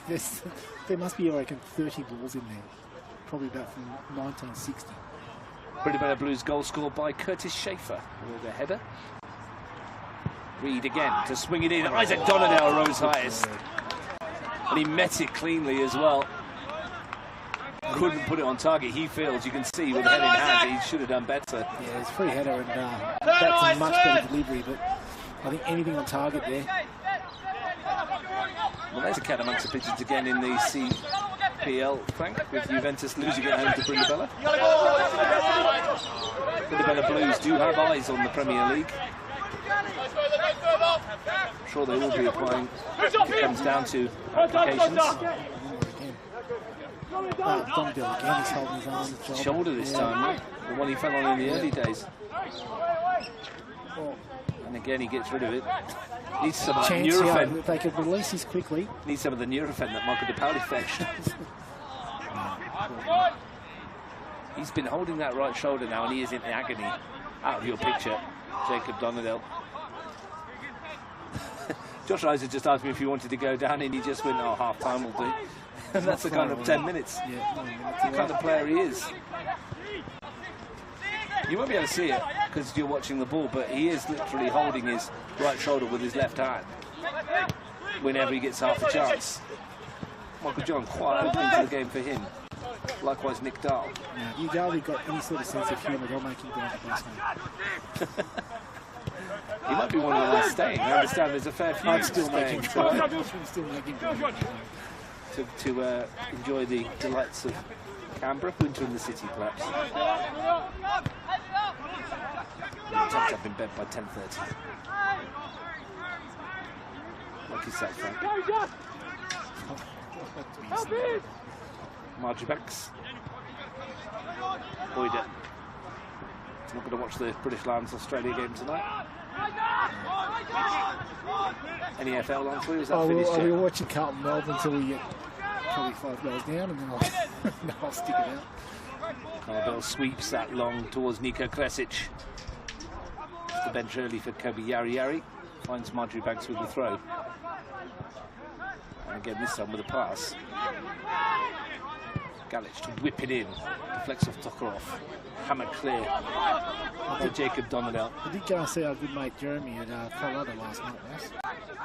There must be, I reckon, 30 balls in there. Probably about from 1960. Brindabella Blues goal scored by Curtis Schaefer with a header. Reed again to swing it in. Isaac Donadell rose highest. And he met it cleanly as well. Couldn't put it on target. He feels, you can see with the head in hand, he should have done better. Yeah, it's free header and that's a much better delivery, but I think anything on target there. Well, there's a cat amongst the pigeons again in the CPL, Frank, with Juventus losing at home to Brindabella. Brindabella Blues do have eyes on the Premier League. I'm sure they will be applying if it comes down to applications. Donadell again, he's holding his arm. Shoulder this time, right? The one he fell on in the early days. And again, he gets rid of it. Needs some of that Nurofen. If they could release this quickly. Needs some of the Nurofen that Michael DePaoli fetched. He's been holding that right shoulder now, and he is in agony. Out of your picture, Jacob Donadell. Josh Reiser just asked me if he wanted to go down, and he just went, "Oh, half time will do." And that's the kind of 10 minutes. Yeah, the kind of player he is. You won't be able to see it because you're watching the ball, but he is literally holding his right shoulder with his left hand whenever he gets half a chance. Michael John quite opening to the game for him. Likewise, Nick Dahl. Yeah, Yoogali got any sort of sense of humour, they'll make him go to the bus. He might be one of the ones staying. I understand there's a fair few I'm still making to enjoy the delights of Canberra, winter in the city, perhaps. Tucked up in bed by 10:30. Lucky sack, Frank. Margie Banks. Boyd. Not going to watch the British Lions Australia game tonight. Any FL on through? Is that finished? I'll be watching Carlton Melbourne until we get probably 5 goals down, and then I'll stick it out. Carl sweeps that long towards Nico Kresic. The bench early for Kobe Yari. Finds Marjorie Banks with the throw. And again, this time with a pass. Galich to whip it in. Deflects off Tokarov. Hammer clear. For Jacob Donadell. I did go and see our good mate Jeremy at Colorado last night, Ross.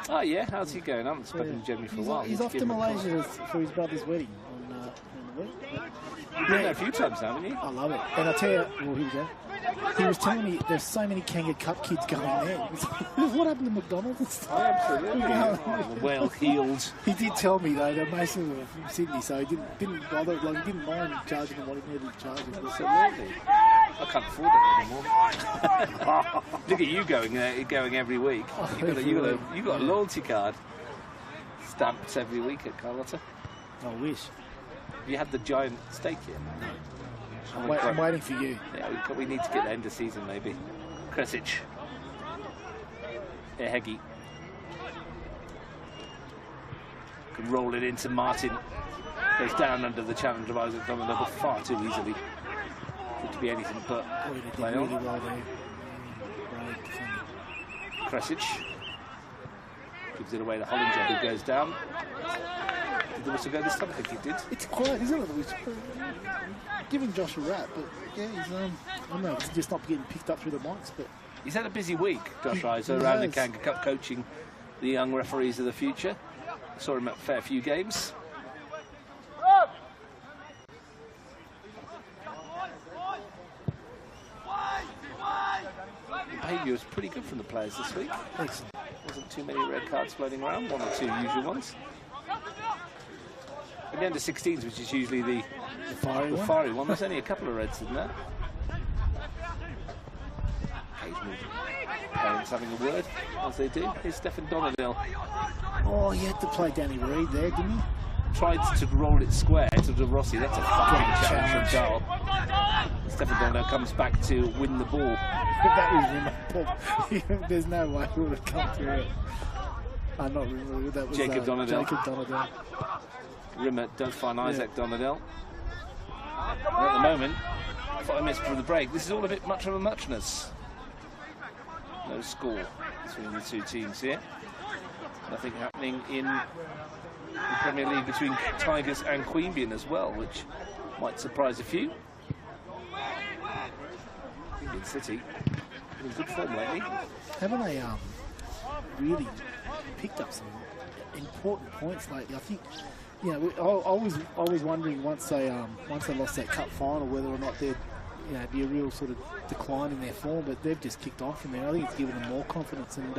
Oh yeah, how's he going? I haven't spoken to Jeremy for a while. He's off to Malaysia for his brother's wedding on the week. You've been there a few times now, haven't you? I love it. And I'll tell you, well, here we go. He was telling me there's so many Kanga Cup kids going there. What happened to McDonald's? Oh, absolutely. Well-heeled. He did tell me though that most of them were from Sydney, so he didn't bother. Like he didn't mind charging them what he needed to charge them. Absolutely. I can't afford it anymore. Look at you going every week. You got a loyalty card stamped every week at Carlotta. I wish. Have you had the giant steak yet? I'm waiting for you. Yeah, we need to get the end of season maybe. Kresic. Heggie. Can roll it into Martin. Goes down under the challenge of Isaac Donadell far too easily. To be anything but play on. Kresic. Gives it away to Hollinger, who goes down. Did the whistle go this time? I think it did. It's quiet, isn't it? Giving Josh a rap, but yeah, he's I don't know, it's just not getting picked up through the mics. But he's had a busy week, Josh Reiser, around the Kanga Cup coaching the young referees of the future. Saw him at a fair few games. The behaviour was pretty good from the players this week. Excellent. Wasn't too many red cards floating around, one or two usual ones. At the end of 16s, which is usually the fiery one, there's only a couple of reds in there. Occasional parents having a word, as they do. Here's Stefan Donadell. Oh, he had to play Danny Reid there, didn't he? Tried to roll it square to De Rossi. That's a fucking challenge from Dahl. Stefan Donadell comes back to win the ball. That was remarkable. There's no way we would have come through it. Not remarkable. That was Jacob Donadell. Rimmer does find Isaac Donadell. And at the moment, 5 minutes before the break, this is all a bit much of a muchness. No score between the two teams here. Nothing happening in the Premier League between Tigers and Queanbeyan as well, which might surprise a few. Queanbeyan City in good form lately. Haven't they really picked up some important points lately? I think. You know, I was wondering once they lost that cup final whether or not there'd be a real sort of decline in their form, but they've just kicked on from there. I think it's given them more confidence, and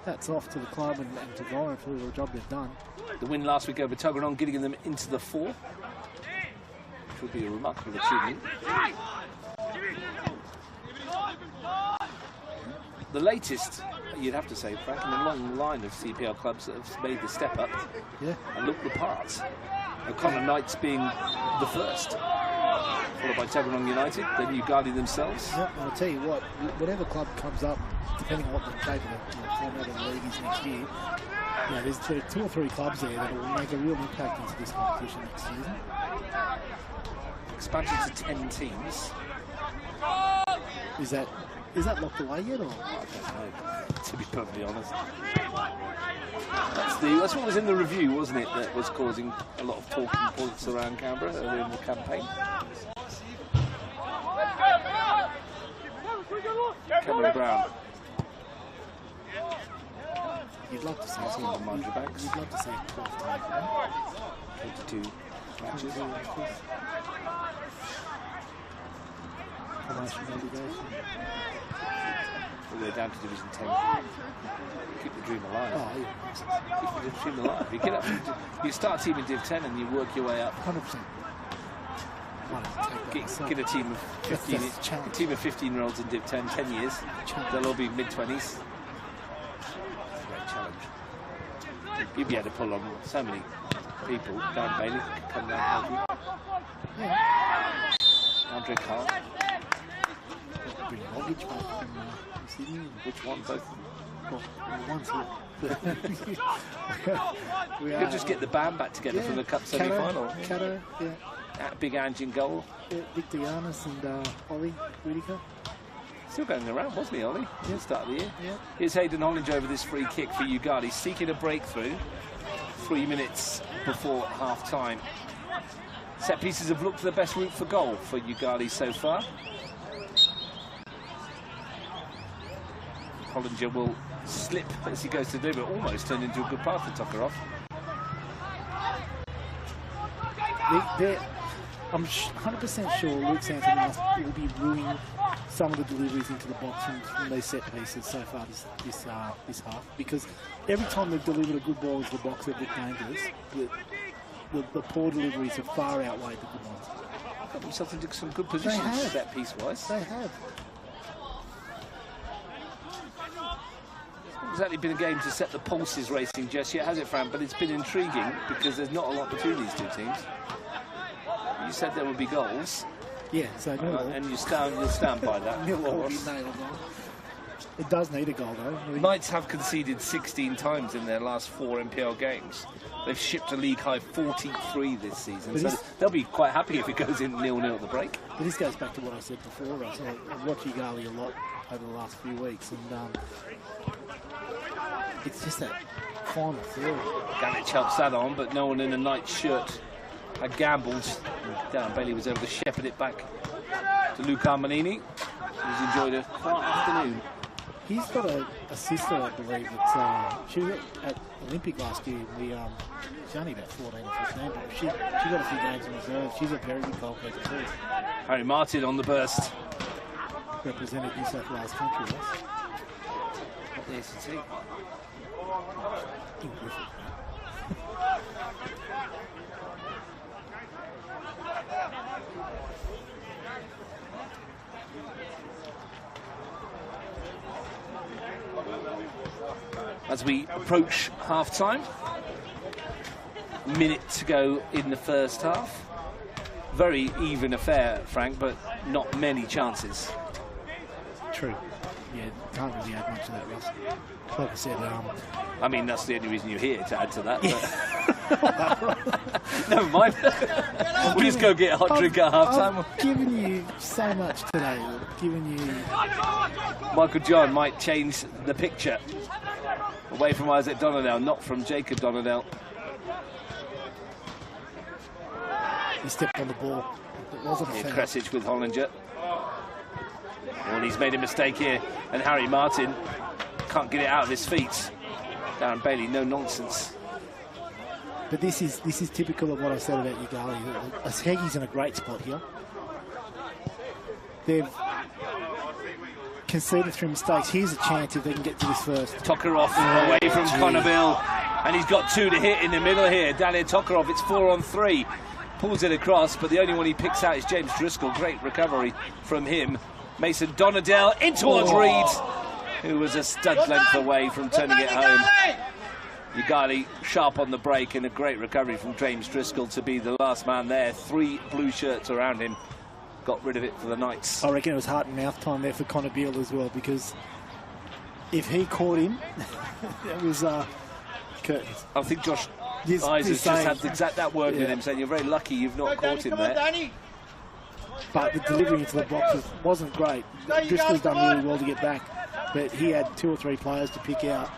that's off to the club and to Goran for the job they've done. The win last week over Tuggeranong, getting them into the 4, which would be a remarkable achievement. The latest you'd have to say, Frank, in a long line of CPL clubs that have made the step up and look the part. O'Connor Knights being the first, followed by Tebberon United, then Yoogali themselves. Yep, and I'll tell you what, whatever club comes up, depending on what the shape of the format of the league is next year, there's 2 or 3 clubs there that will make a real impact into this competition next season. Expansion to 10 teams. Is that locked away yet, or? I don't know, to be perfectly honest. That's what was in the review, wasn't it, that was causing a lot of talking points around Canberra earlier in the campaign. Cameron Brown. You'd love to see some of the Mandra Banks. You'd love to see a 12th time for that. 22 matches. Promotion obligation. They're down to Division 10. Keep the dream alive. Oh, yeah. Keep the dream alive. You get up, you start a team in Div 10 and you work your way up. 100%. Get a team of 15. A team of 15-year-olds in Div 10, 10 years. They'll all be mid-20s. Great challenge. You'd be able to pull on so many people. Dan Bailey come down and help you. Yeah. Andre Carr. Bring Mortgage back from Sydney. Which one? Both? Well, one's here. We could just get the band back together for the Cup semi-final. Cato, Big Ange in goal. Victor Giannis and Ollie Whittaker. Still going around, wasn't he, Ollie? At the start of the year. Yeah. Here's Hayden Hollinger over this free kick for Yoogali, seeking a breakthrough 3 minutes before half-time. Set pieces have looked the best route for goal for Yoogali so far. Hollinger will slip as he goes to do, but almost turned into a good pass to Tokarov. I'm 100% sure Luke Santon will be ruining some of the deliveries into the box from those set pieces so far this half, because every time they've delivered a good ball into the box, they've looked dangerous. The poor deliveries have far outweighed the good ones. Got themselves into some good positions set piece-wise. They have. It's exactly been a game to set the pulses racing just yet, has it, Fran? But it's been intriguing because there's not a lot between these two teams. You said there would be goals. Yeah, so and you'll stand by that. It does need a goal, though. Knights have conceded 16 times in their last 4 NPL games. They've shipped a league high 43 this season, so they'll be quite happy if it goes in 0-0 at the break. But this goes back to what I said before. I've watched Yoogali a lot over the last few weeks, and it's just that final third. Galich helps that on, but no one in a Knights shirt had gambled. Dan Bailey was able to shepherd it back to Luke Armanini, who's enjoyed a quiet afternoon. He's got a sister, I believe, that she was at Olympic last year. She's only about 14 or 15, but she got a few games in reserve. She's a very good goalkeeper too. Harry Martin on the burst. Represented New South Wales country, yes. What the ACT? As we approach half-time, minute to go in the first half. Very even affair, Frank, but not many chances. True. Yeah, can't really add much to that, Ross. Like I said, I mean, that's the only reason you're here, to add to that. But never mind. We'll just go get a hot drink at half-time. I've given you so much today. I've given you... Michael John might change the picture. Away from Isaac Donadell, not from Jacob Donadell. He stepped on the ball. It wasn't a foul. Kresic with Hollinger. Well, he's made a mistake here, and Harry Martin can't get it out of his feet. Darren Bailey, no nonsense. But this is typical of what I said about Yoogali. Ashegi's in a great spot here. They've conceded through mistakes. Here's a chance if they can get to this first. Tokarov away from Connerville, and he's got 2 to hit in the middle here. Daniel Tokarov, it's 4-on-3. Pulls it across, but the only one he picks out is James Driscoll. Great recovery from him. Mason Donadell in towards Reed. who was a stud length away from turning it home. Yoogali sharp on the break, and a great recovery from James Driscoll to be the last man there. 3 blue shirts around him. Got rid of it for the Knights. I reckon it was heart and mouth time there for Connor Beale as well, because if he caught him, it was curtains. I think Josh Eyes has just had that word with him, saying you're very lucky you've not caught him there. But the delivery into the box wasn't great. Driscoll's done really well to get back, but he had 2 or 3 players to pick out.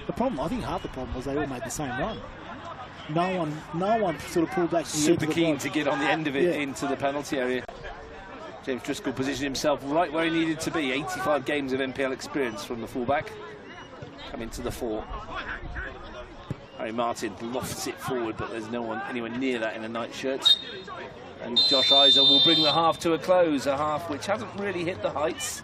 The problem, I think half the problem was they all made the same run. No one sort of pulled back. Super keen to get on the end of it into the penalty area. James Driscoll positioned himself right where he needed to be. 85 games of NPL experience from the fullback. Coming to the fore. Harry Martin lofts it forward, but there's no one anywhere near that in a Knight shirt. And Josh Isa will bring the half to a close, a half which hasn't really hit the heights.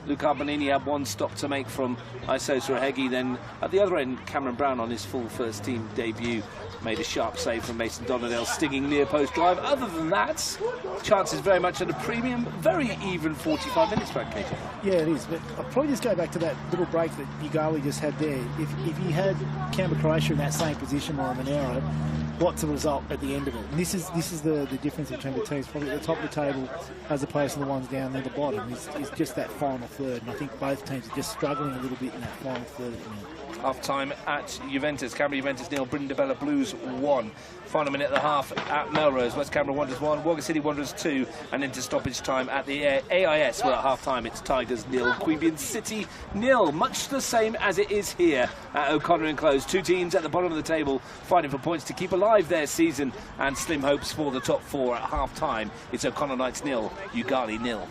Luke Arbanini had 1 stop to make from Isosa Rahegi. Then at the other end, Cameron Brown on his full first team debut made a sharp save from Mason Donnerdale, stinging near post drive. Other than that, chances very much at a premium. Very even 45 minutes back, KJ. Yeah, it is. But I'll probably just go back to that little break that Yoogali just had there. If you had Canberra Croatia in that same position or Monero, what's the result at the end of it? And this is the difference between the teams, probably at the top of the table as opposed to the ones down near the bottom, is just that final third. And I think both teams are just struggling a little bit in that final third at the minute. Half time at Juventus. Canberra Juventus 0, Brindabella Blues 1. Final minute of the half at Melrose. West Canberra Wanderers 1, Wagga City Wanderers 2, and into stoppage time at the AIS, where at half time it's Tigers 0, Queanbeyan City 0. Much the same as it is here at O'Connor and Close. 2 teams at the bottom of the table fighting for points to keep alive their season, and slim hopes for the top 4 at half time. It's O'Connor Knights 0, Yoogali 0.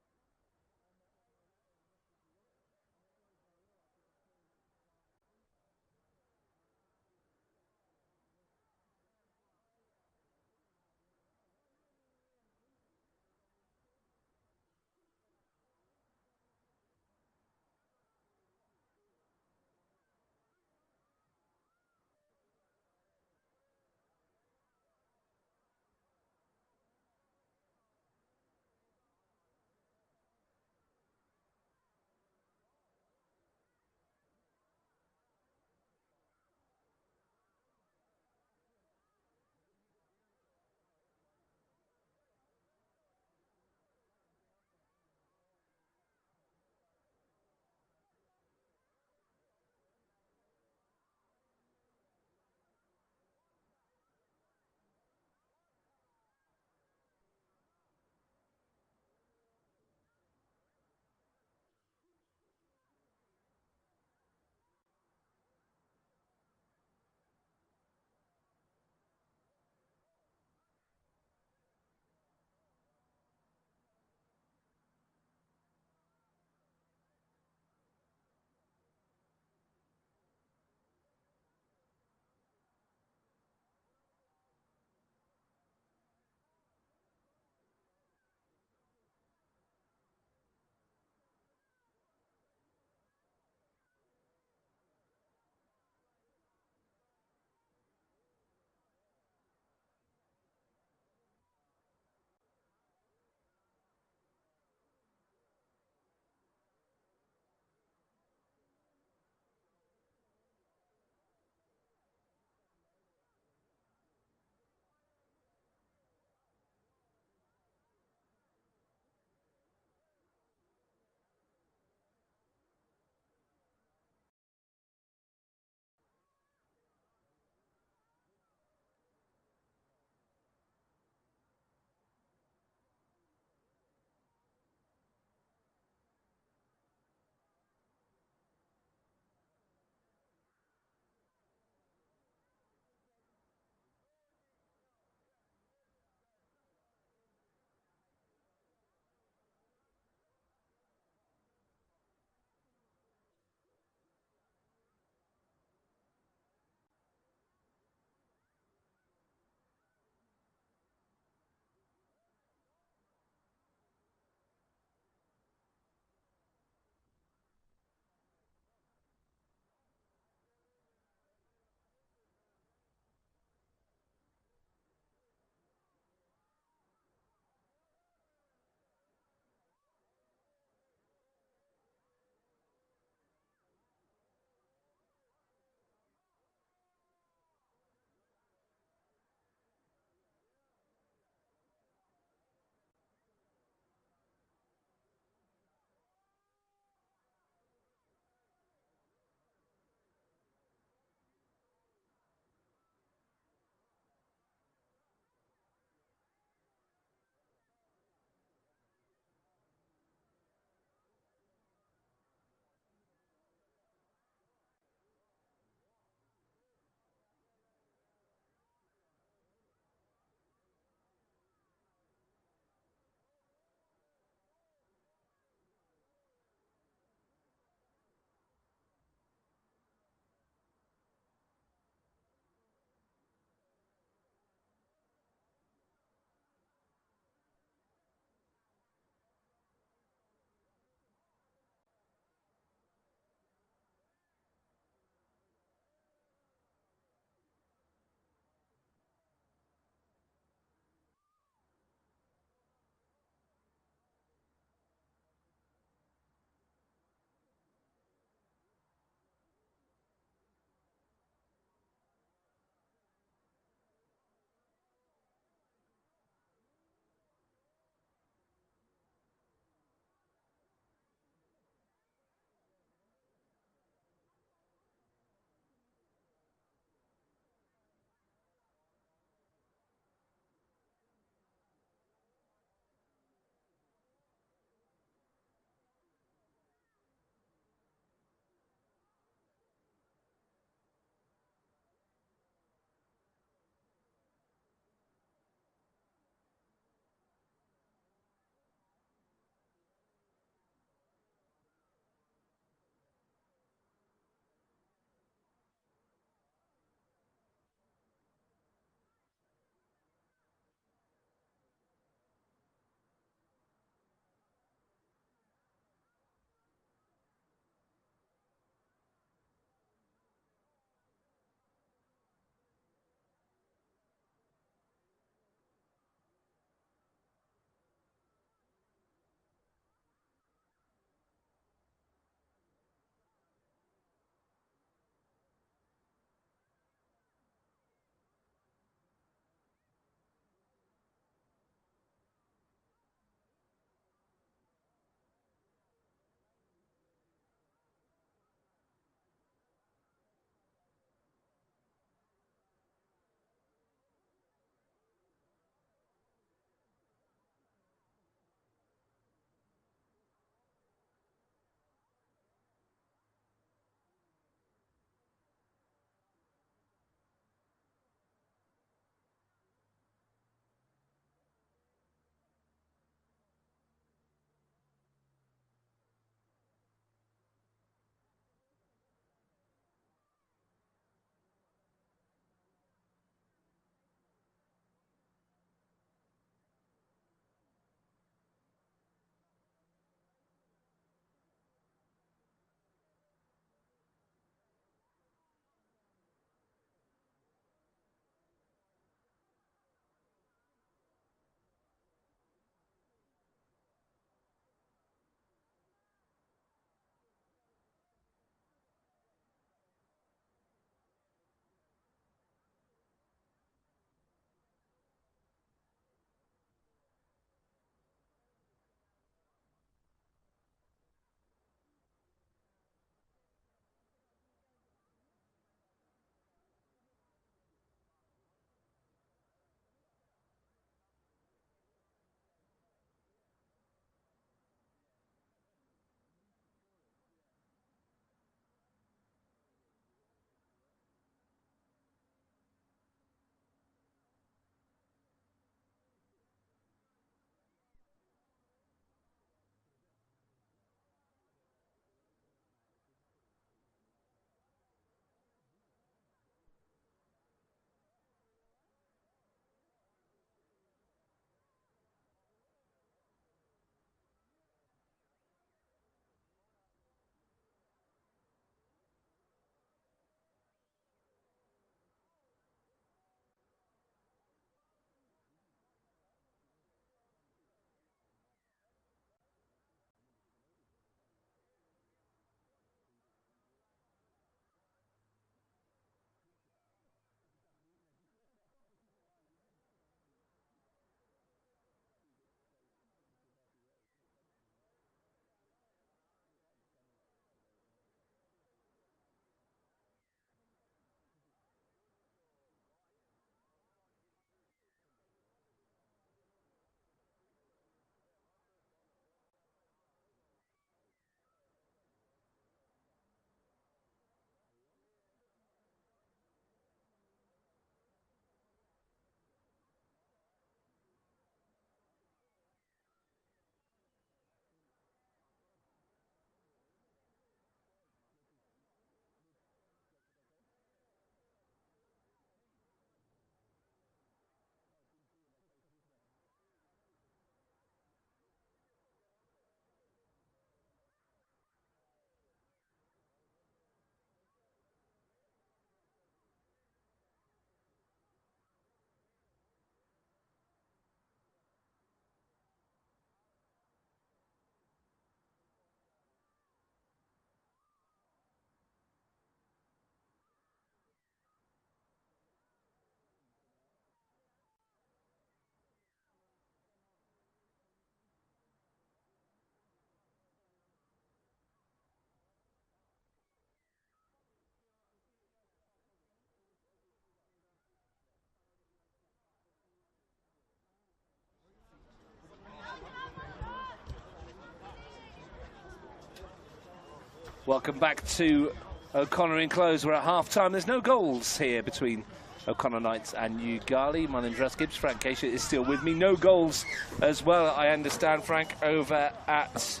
Welcome back to O'Connor in Close. We're at half-time. There's no goals here between O'Connor Knights and Yoogali. My name's Russ Gibbs. Frank Keisha is still with me. No goals as well, I understand, Frank, over at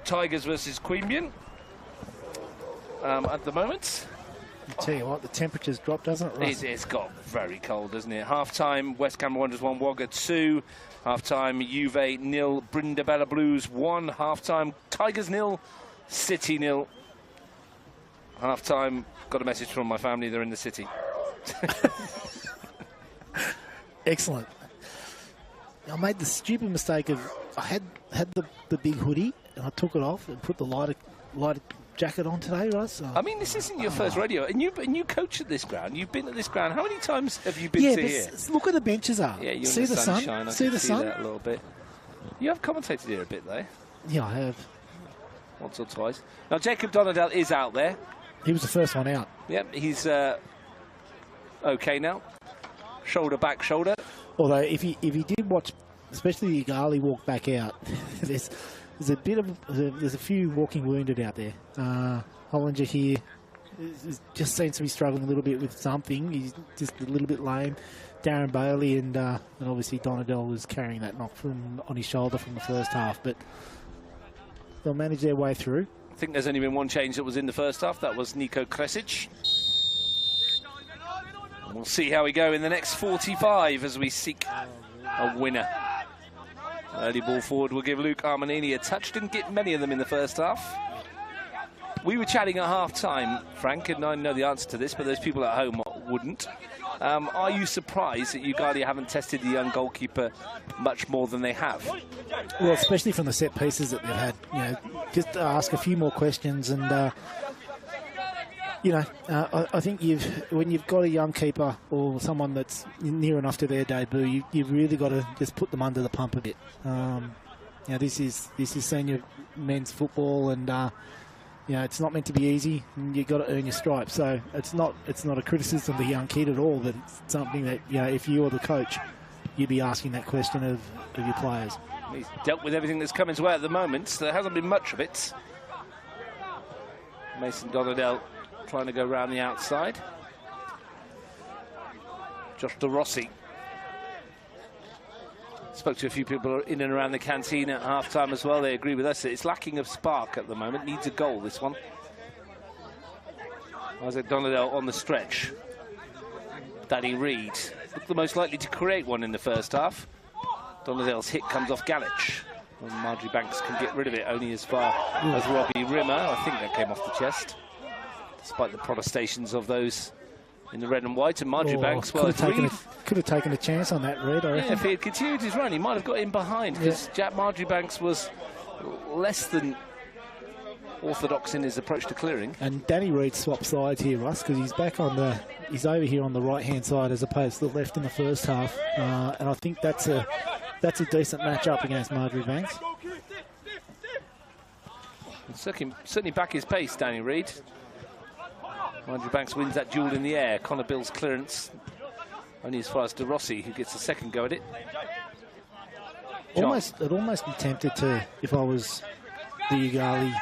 Tigers versus Queanbeyan at the moment. I tell you what, the temperature's dropped, doesn't it, Russ? It's got very cold, doesn't it? Half-time, West Canberra Wanderers 1, Wagga 2. Half-time, Juve 0, Brindabella Blues 1. Half-time, Tigers 0, City 0. Half-time, got a message from my family, they're in the city. Excellent. I made the stupid mistake of, I had the big hoodie, and I took it off and put the lighter jacket on today, Russ. I mean, this isn't your first rodeo, and you coach at this ground. You've been at this ground. How many times have you been to here? Look where the benches are. Yeah, you're see in the sunshine. sun. See the sun. That a little bit. You have commentated here a bit, though. Yeah, I have. Once or twice. Now, Jacob Donadell is out there. He was the first one out. Yep, he's okay now. Shoulder back, shoulder. Although, if you did watch, especially the Yoogali walk back out, there's a few walking wounded out there. Hollinger here just seems to be struggling a little bit with something. He's just a little bit lame. Darren Bailey and obviously Donadell was carrying that knock on his shoulder from the first half, but they'll manage their way through. I think there's only been one change that was in the first half. That was Nico Kresic. And we'll see how we go in the next 45 as we seek a winner. Early ball forward will give Luke Armanini a touch. Didn't get many of them in the first half. We were chatting at half-time, Frank, and I know the answer to this, but those people at home wouldn't. Are you surprised that Yoogali haven't tested the young goalkeeper much more than they have? Well, especially from the set pieces that they've had. You know, just ask a few more questions, and I think when you've got a young keeper or someone that's near enough to their debut, you've really got to just put them under the pump a bit. This is senior men's football, and it's not meant to be easy, and you've got to earn your stripes. So it's not a criticism of the young kid at all, but it's something that, if you were the coach, you'd be asking that question of your players. He's dealt with everything that's come his way at the moment, so there hasn't been much of it. Mason Donadell trying to go round the outside. Josh De Rossi. Spoke to a few people in and around the canteen at half-time as well. They agree with us that it's lacking of spark at the moment. Needs a goal, this one. Isaac Donadell on the stretch. Danny Reid looked the most likely to create one in the first half. Donadell's hit comes off Galich. And Marjorie Banks can get rid of it only as far as Robbie Rimmer. I think that came off the chest, despite the protestations of those in the red and white. And Marjorie Banks, well, could have taken a chance on that, Red. Yeah, if he had continued his run, he might have got in behind, because Marjorie Banks was less than orthodox in his approach to clearing. And Danny Reid swapped sides here, Russ, because he's over here on the right-hand side as opposed to the left in the first half, and I think that's a decent match-up against Marjorie Banks. Certainly back his pace, Danny Reid. Marjorie Banks wins that duel in the air. Connor Bill's clearance only as far as De Rossi, who gets a second go at it. I'd almost be tempted to, if I was the Yoogali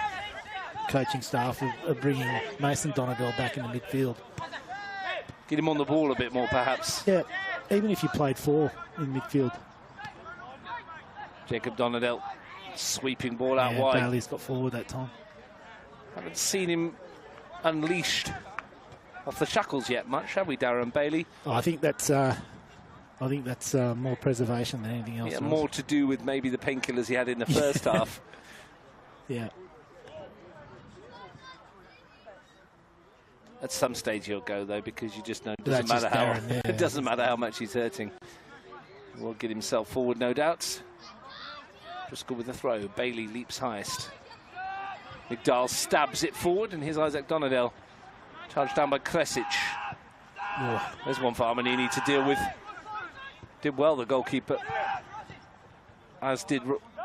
coaching staff, of bringing Mason Donadell back in the midfield. Get him on the ball a bit more, perhaps. Yeah, even if you played 4 in midfield. Jacob Donadell sweeping ball out wide. Bailey's got forward that time. Haven't seen him unleashed off the shackles yet much, have we, Darren Bailey? I think that's more preservation than anything else. Yeah, more to do with maybe the painkillers he had in the first half. Yeah. At some stage he'll go, though, because you just know it doesn't matter how much he's hurting. Will get himself forward, no doubt. Driscoll with the throw. Bailey leaps highest. McDowell stabs it forward, and here's Isaac Donadell. Charged down by Kresic. There's one for Armanini to deal with. Did well, the goalkeeper, as did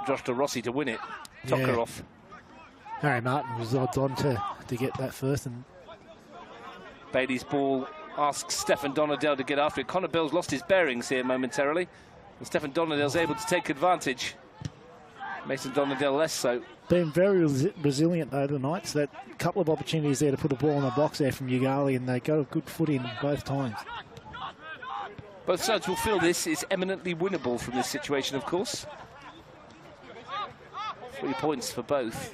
Josh De Rossi, to win it. Tokarov. Harry Martin was odds on to get that first. And Bailey's ball asks Stefan Donadell to get after it. Connor Bill's lost his bearings here momentarily, and Stefan Donadell's able to take advantage. Mason Donadell less so. Been very resilient though tonight. So that couple of opportunities there to put a ball in the box there from Yoogali, and they got a good foot in both times. Both sides will feel this is eminently winnable from this situation, of course. 3 points for both.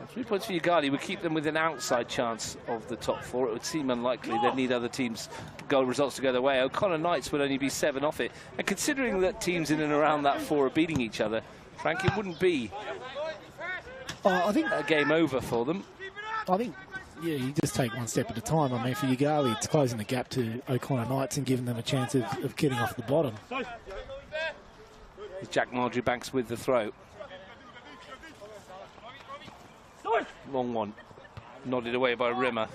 3 points for Yoogali would keep them with an outside chance of the top 4. It would seem unlikely. They'd need other teams' goal results to go their way. O'Connor Knights would only be 7 off it. And considering that teams in and around that 4 are beating each other, Frank, it wouldn't be I think a game over for them. I think, yeah, you just take one step at a time. I mean, for Yoogali, it's closing the gap to O'Connor Knights and giving them a chance of getting off the bottom. Jack Marjoriebanks with the throw. Long one. Nodded away by Rimmer.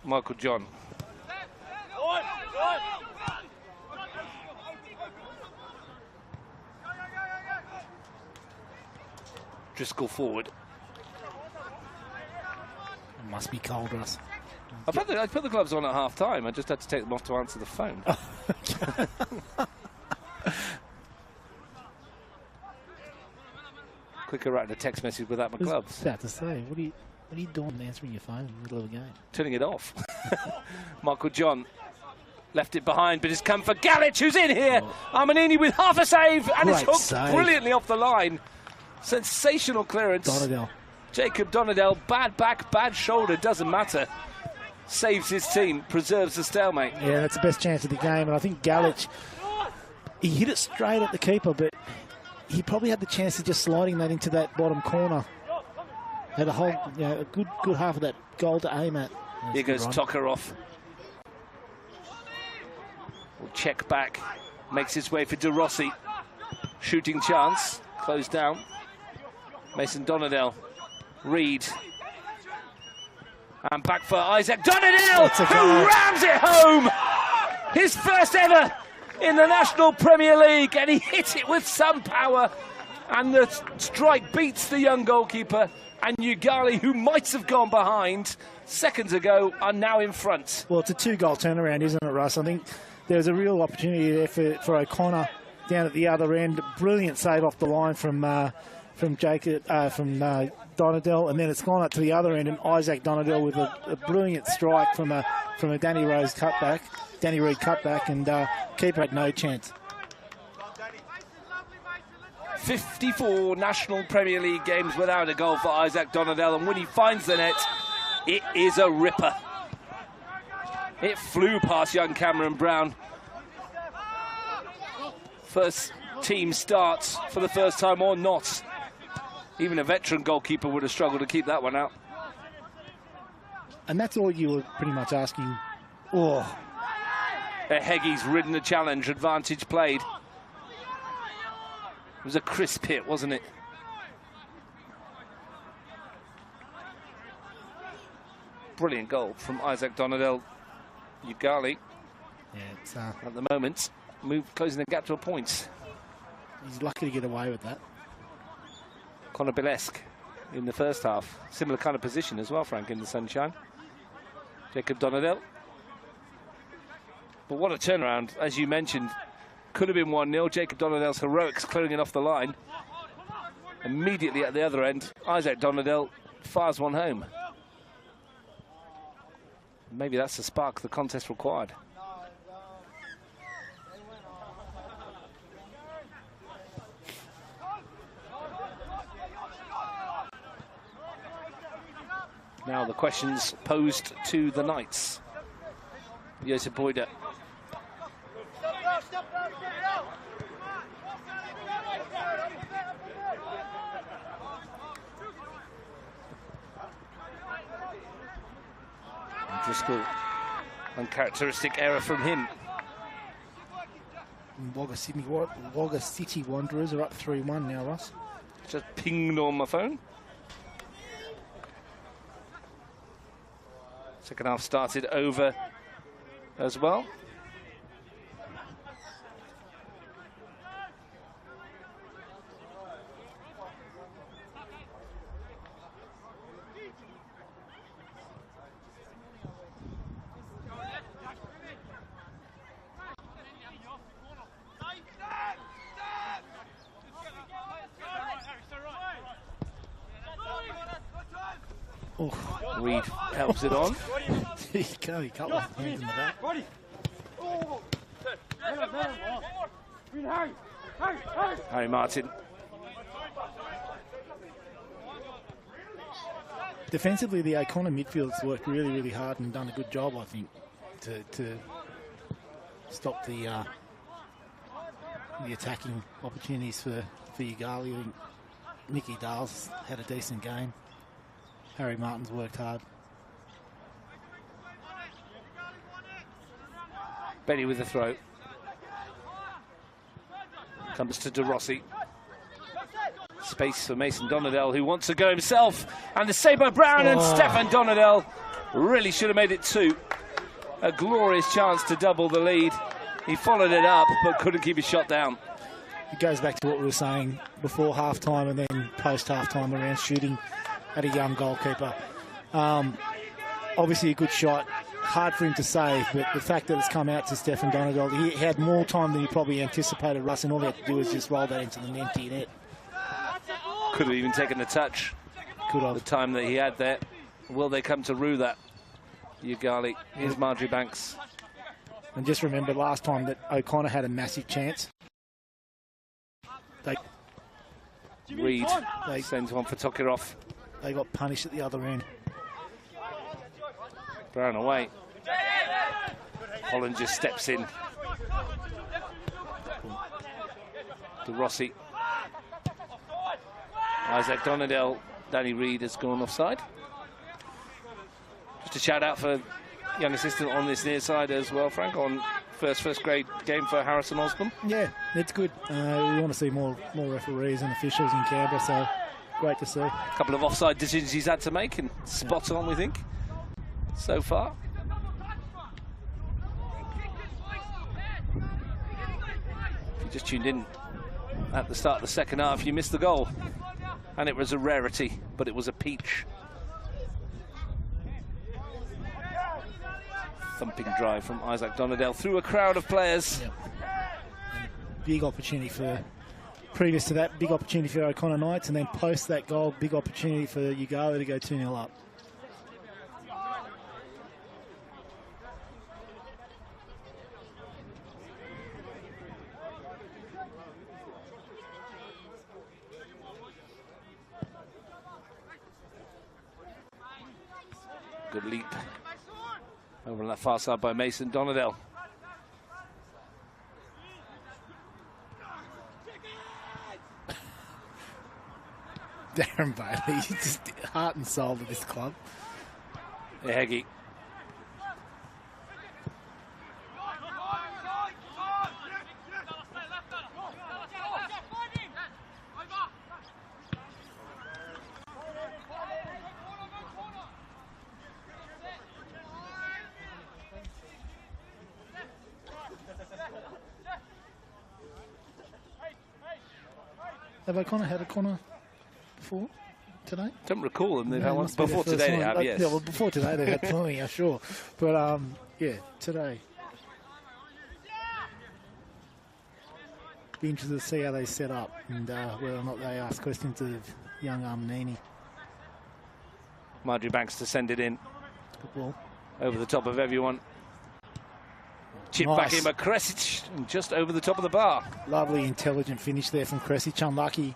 Michael John. Driscoll forward. It must be cold, Russ. I put the gloves on at half time. I just had to take them off to answer the phone. Quicker writing a text message without my gloves. I was about to say, what are you doing answering your phone in the middle of a game? Turning it off. Michael John left it behind, but it's come for Galich, who's in here. Armanini with half a save, and it's hooked brilliantly off the line. Sensational clearance. Donadell. Jacob Donadell, bad back, bad shoulder, doesn't matter. Saves his team, preserves the stalemate. Yeah, that's the best chance of the game, and I think Galich, he hit it straight at the keeper, but he probably had the chance of just sliding that into that bottom corner. Had a whole, a good half of that goal to aim at. Here goes Tokarov. Will check back, makes his way for De Rossi. Shooting chance, closed down. Mason Donadell, Reed. And back for Isaac Donadell, who rams it home! His first ever in the National Premier League, and he hit it with some power. And the strike beats the young goalkeeper. And Yoogali, who might have gone behind seconds ago, are now in front. Well, it's a 2-goal turnaround, isn't it, Russ? I think there's a real opportunity there for O'Connor down at the other end. Brilliant save off the line from Donadell, and then it's gone up to the other end, and Isaac Donadell with a brilliant strike from a Danny Reid cutback, and keeper had no chance. 54 National Premier League games without a goal for Isaac Donadell, and when he finds the net, it is a ripper. It flew past young Cameron Brown. First team starts for the first time or not. Even a veteran goalkeeper would have struggled to keep that one out. And that's all you were pretty much asking. Oh. Heggie's ridden the challenge, advantage played. It was a crisp hit, wasn't it? Brilliant goal from Isaac Donadell. Yoogali, at the moment, closing the gap to a point. He's lucky to get away with that. Conor Bilesk in the first half. Similar kind of position as well, Frank, in the sunshine. Jacob Donadell. But what a turnaround, as you mentioned. Could have been 1-0. Jacob Donadell's heroics clearing it off the line. Immediately at the other end, Isaac Donadell fires one home. Maybe that's the spark the contest required. Now the questions posed to the Knights. Josip Boyda. Driscoll, uncharacteristic error from him. Wagga City Wanderers are up 3-1 now, Ross. Just pinged on my phone. Second half started over as well. Reed helps it on. There you go, he cut off hands in the back. Harry Martin. Defensively, the O'Connor midfield's worked really, really hard and done a good job, I think, to stop the attacking opportunities for Yoogali. I think Nicky Dale's had a decent game. Harry Martin's worked hard. Benny with the throw. Comes to De Rossi. Space for Mason Donadell, who wants to go himself. And the save by Brown, and Stefan Donadell really should have made it 2. A glorious chance to double the lead. He followed it up, but couldn't keep his shot down. It goes back to what we were saying before half-time and then post-half-time around shooting at a young goalkeeper. Obviously a good shot. Hard for him to save, but the fact that it's come out to Stefan Donadell, he had more time than he probably anticipated, Russ, and all he had to do was just roll that into the empty net. Could have even taken a touch. Could have. The time that he had there. Will they come to rue that? Yoogali, here's Marjorie Banks. And just remember last time that O'Connor had a massive chance. Reed sends one for Tokirov. They got punished at the other end. Brown away. Holland just steps in. De Rossi. Isaac Donadell. Danny Reed has gone offside. Just a shout out for young assistant on this near side as well, Frank, on first grade game for Harrison Osborne. Yeah, it's good. We want to see more referees and officials in Canberra, so great to see. A couple of offside decisions he's had to make, and spot on, we think, so far. If you just tuned in at the start of the second half, you missed the goal. And it was a rarity, but it was a peach. Thumping drive from Isaac Donadell through a crowd of players. Yep. Big opportunity for, previous to that, big opportunity for O'Connor Knights, and then post that goal, big opportunity for Yoogali to go 2-0 up. Good leap over on that far side by Mason Donadell. Darren Bailey, just heart and soul of this club. Ehegi. Have O'Connor had a corner before today? Don't recall them. They've had one before today. They have, yes. Yeah, well, before today they had plenty, I'm sure. But yeah, today. Be interested to see how they set up and whether or not they ask questions of young Nini. Marjorie Banks to send it in. Good ball. Over the top of everyone. Chip back in by Kresic, just over the top of the bar. Lovely, intelligent finish there from Kresic. Unlucky,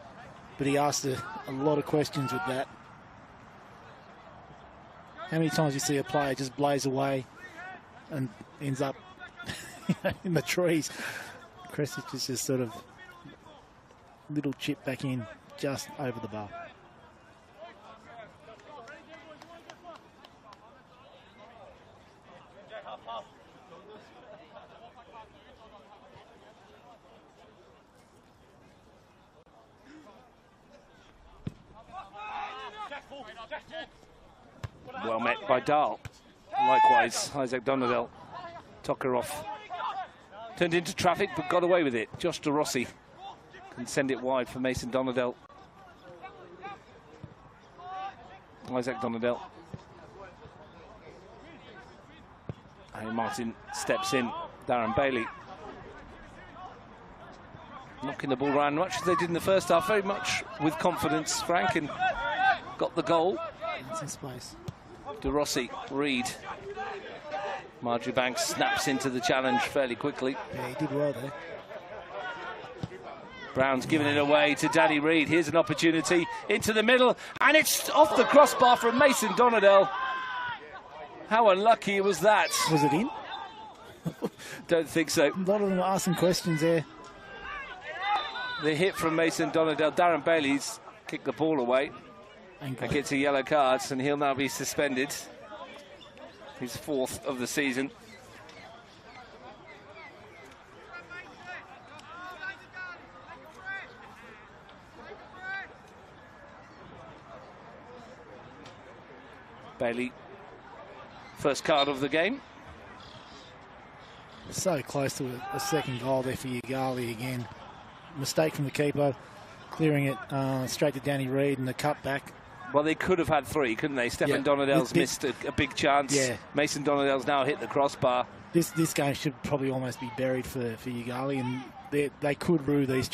but he asked a lot of questions with that. How many times you see a player just blaze away and ends up in the trees? Kresic is just sort of little chip back in, just over the bar. Well met by Dahl. Likewise, Isaac Donadell. Tokirov turned into traffic but got away with it. Josh De Rossi can send it wide for Mason Donadell. Isaac Donadell. And Martin steps in. Darren Bailey knocking the ball around much as they did in the first half, very much with confidence, Frank, and got the goal. It's in space. De Rossi, Reed. Marjorie Banks snaps into the challenge fairly quickly. Yeah, he did well there. Brown's giving it away to Danny Reed. Here's an opportunity into the middle, and it's off the crossbar from Mason Donadell. How unlucky was that? Was it in? Don't think so. A lot of them are asking questions there. The hit from Mason Donadell. Darren Bailey's kicked the ball away and gets a yellow card, and he'll now be suspended. His 4th of the season. Bailey, first card of the game. So close to a second goal there for Yoogali again. Mistake from the keeper, clearing it straight to Danny Reed and the cut back. Well, they could have had 3, couldn't they? Stefan Donadell's missed a big chance. Yeah. Mason Donadell's now hit the crossbar. This game should probably almost be buried for Yoogali, and they could rue these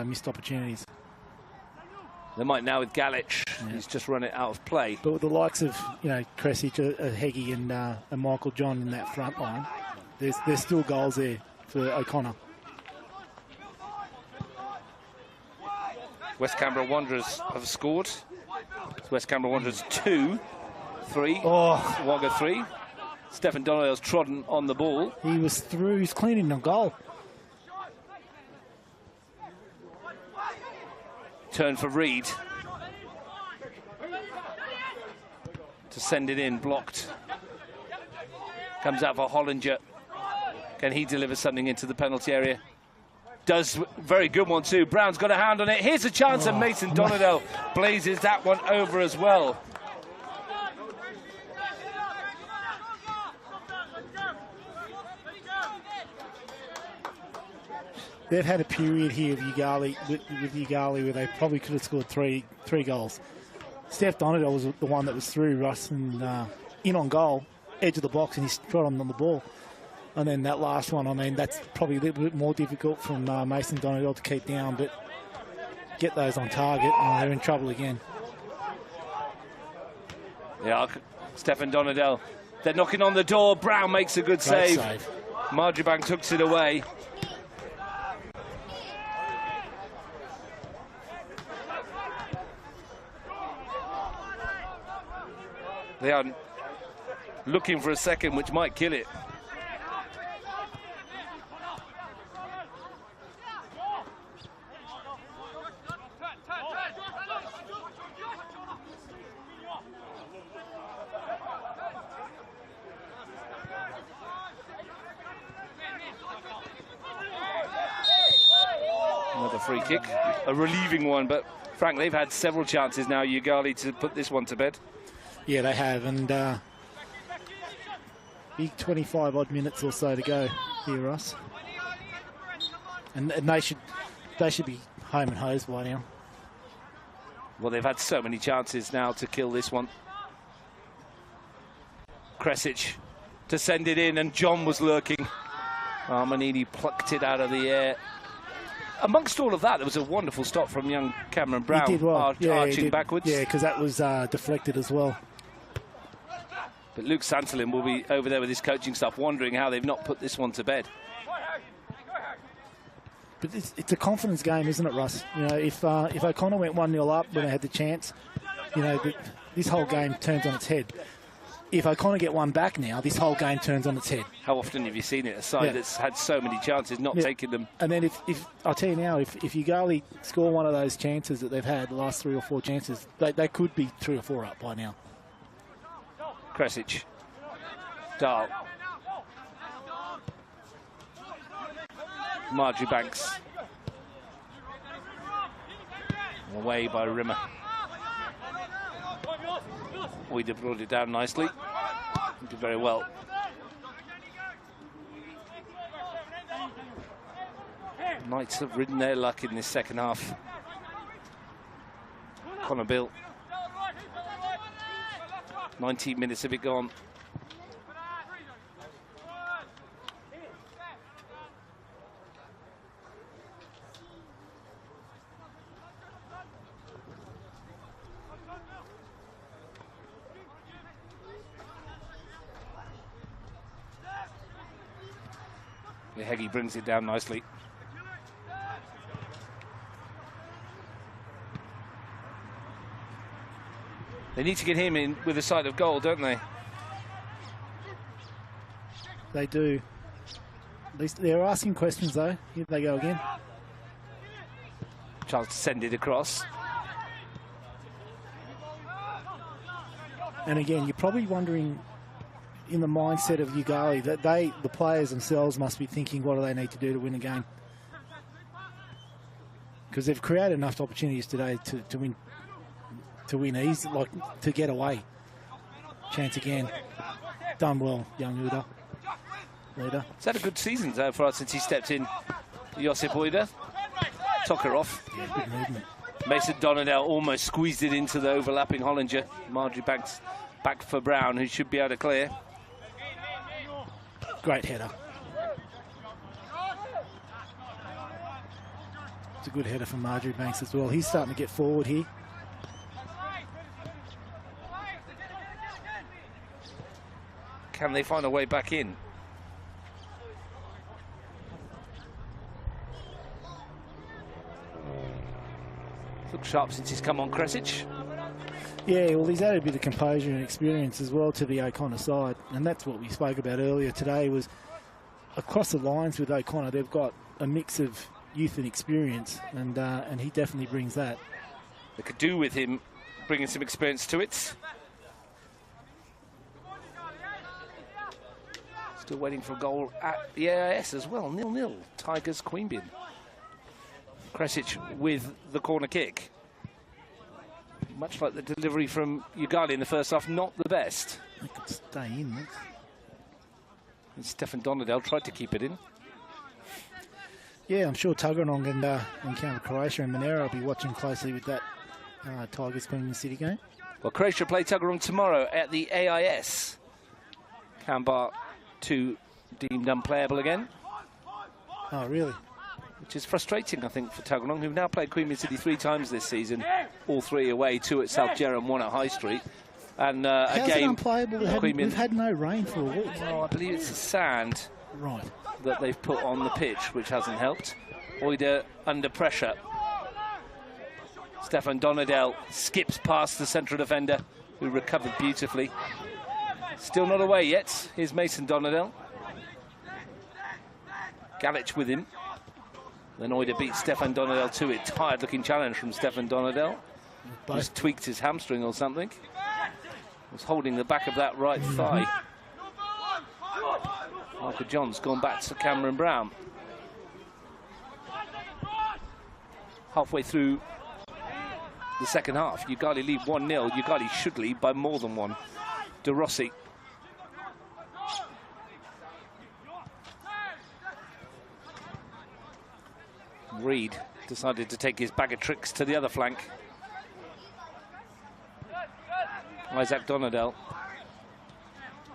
missed opportunities. They might now with Galich. Yeah. He's just run it out of play. But with the likes of Kresic, Heggie and Michael John in that front line, there's still goals there for O'Connor. West Canberra Wanderers have scored. West Canberra Wanderers 2, 3, Wagga 3. Stefan Donadell's trodden on the ball. He was through, he's cleaning the goal. Turn for Reed. To send it in, blocked. Comes out for Hollinger. Can he deliver something into the penalty area? Does. Very good one too. Brown's got a hand on it. Here's a chance, and Mason Donadell blazes that one over as well. They've had a period here with Yoogali where they probably could have scored three goals. Steph Donadell was the one that was through Russ and in on goal, edge of the box, and he's trod on the ball. And then that last one, I mean, that's probably a little bit more difficult from Mason Donadell to keep down, but get those on target, and they're in trouble again. Yeah, Stefan Donadell. They're knocking on the door. Brown makes a good save. Marjorie Banks hooks it away. They are looking for a second, which might kill it. Another free kick, a relieving one, but Frank, they've had several chances now, Yoogali, to put this one to bed. Yeah, they have, and big 25-odd minutes or so to go here, Ross. And they should be home and hosed by now. Well, they've had so many chances now to kill this one. Kresic to send it in, and John was lurking. Manini plucked it out of the air. Amongst all of that, there was a wonderful stop from young Cameron Brown, he did well. arching backwards. Yeah, because that was deflected as well. But Luke Santolin will be over there with his coaching staff, wondering how they've not put this one to bed. But it's a confidence game, isn't it, Russ? You know, if O'Connor went 1-0 up when they had the chance, you know, this whole game turns on its head. If O'Connor get one back now, this whole game turns on its head. How often have you seen it? A side that's had so many chances, not taking them. And then if I'll tell you now, if Yoogali score one of those chances that they've had, the last 3 or 4 chances, they could be 3 or 4 up by now. Kresic. Dahl. Marjorie Banks. Away by Rimmer. We brought it down nicely. Did very well. Knights have ridden their luck in this second half. Connor Bill. 19 minutes of it gone. Heggie brings it down nicely. They need to get him in with a sight of goal, don't they? They do. At least they're asking questions, though. Here they go again. Chance to send it across. And again, you're probably wondering, in the mindset of Yoogali, that the players themselves must be thinking, what do they need to do to win a game? Because they've created enough opportunities today to win easy, like to get away. Chance again. Done well, young Uda. Leader. He's had a good season so far since he stepped in. Josip Uda. Tokarov. Yeah, good movement. Mason Donadell almost squeezed it into the overlapping Hollinger. Marjorie Banks back for Brown, who should be able to clear. Great header. It's a good header from Marjorie Banks as well. He's starting to get forward here. Can they find a way back in? Looks sharp since he's come on, Kresic. Yeah, well, he's added a bit of composure and experience as well to the O'Connor side, and that's what we spoke about earlier today. Was across the lines with O'Connor, they've got a mix of youth and experience, and he definitely brings that. They could do with him bringing some experience to it. Still waiting for a goal at the AIS as well. 0-0. Tigers Queanbeyan. Kresic with the corner kick. Much like the delivery from Yoogali in the first half, not the best. It could stay in. And Stefan Donadell tried to keep it in. Yeah, I'm sure Tuggeranong and encounter Croatia and Monero will be watching closely with that Tigers Queanbeyan City game. Well, Croatia play Tuggeranong tomorrow at the AIS. Canberra 2 deemed unplayable again. Oh, really? Which is frustrating, I think, for Tuggeranong, who've now played Queanbeyan City 3 times this season, all 3 away, 2 at South Jerram, 1 at High Street. And a game. It unplayable? We've had no rain for a week. Well, I believe it's the sand that they've put on the pitch, which hasn't helped. Oida under pressure. Stefan Donadell skips past the central defender, who recovered beautifully. Still not away yet. Here's Mason Donadell. Galich with him. Then Oida beats Stefan Donadell to it. Tired-looking challenge from Stefan Donadell. Just tweaked his hamstring or something. Was holding the back of that right thigh. Michael John's gone back to Cameron Brown. Halfway through the second half, Yoogali lead 1-0. Yoogali should lead by more than 1. De Rossi. Reed decided to take his bag of tricks to the other flank. Isaac Donadell.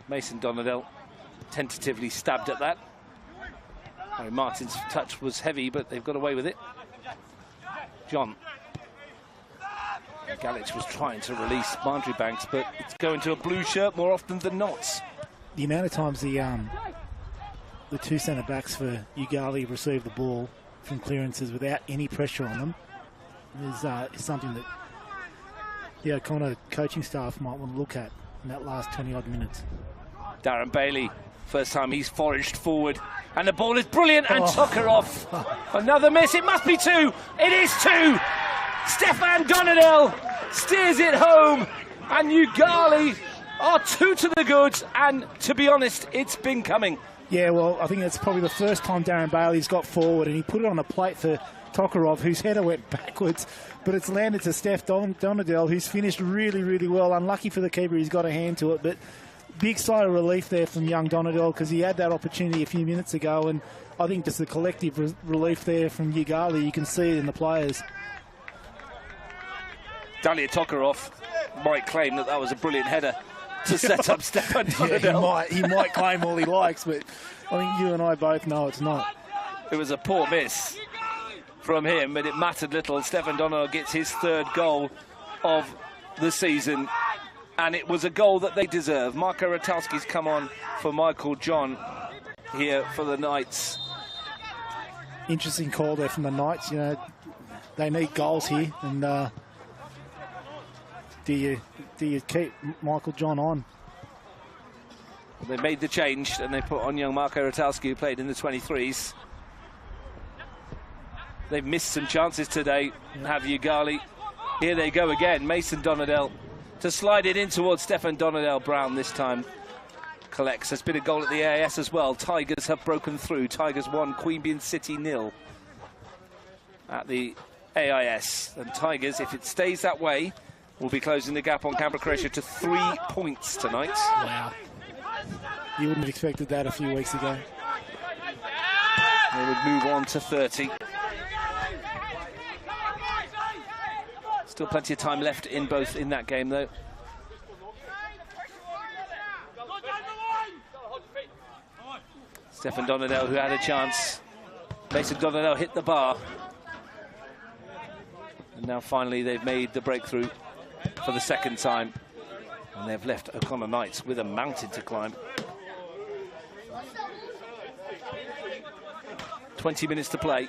Mason Donadell tentatively stabbed at that. Harry Martin's touch was heavy, but they've got away with it. John. Galich was trying to release Marjorie Banks, but it's going to a blue shirt more often than not. The amount of times the 2 centre-backs for Yoogali receive the ball from clearances without any pressure on them is something that the O'Connor coaching staff might want to look at in that last 20-odd minutes. Darren Bailey, first time he's foraged forward, and the ball is brilliant, and Tokarov. Another miss, it must be 2. It is 2. Stefan Donadell steers it home, and Yoogali are 2 to the goods, and to be honest, it's been coming. Yeah, well, I think that's probably the first time Darren Bailey's got forward, and he put it on the plate for Tokarov, whose header went backwards, but it's landed to Steph Donadell, who's finished really, really well. Unlucky for the keeper, he's got a hand to it, but big sigh of relief there from young Donadell, because he had that opportunity a few minutes ago, and I think just the collective relief there from Yoogali, you can see it in the players. Dalia Tokarov might claim that was a brilliant header to set up Stefan Donadell. Yeah, he might claim all he likes, but I think you and I both know it's not. It was a poor miss from him, but it mattered little. Stefan Donadell gets his 3rd goal of the season, and it was a goal that they deserve. Marko Ratalski's come on for Michael John here for the Knights. interesting call there from the Knights. You know, they need goals here, and do you keep Michael John on? They made the change and they put on young Marko Ratalski, who played in the 23s. They've missed some chances today. Have Yoogali. Here they go again. Mason Donadell to slide it in towards Stefan Donadell-Brown this time. Collects. There's been a goal at the AIS as well. Tigers have broken through. Tigers 1, Queanbeyan City 0 at the AIS. And Tigers, if it stays that way, will be closing the gap on Canberra Croatia to 3 points tonight. Wow. You wouldn't have expected that a few weeks ago. They would move on to 30. Still plenty of time left in that game, though. Stefan Donadell, who had a chance. Mason Donadell hit the bar. And now finally they've made the breakthrough for the second time. And they've left O'Connor Knights with a mountain to climb. 20 minutes to play.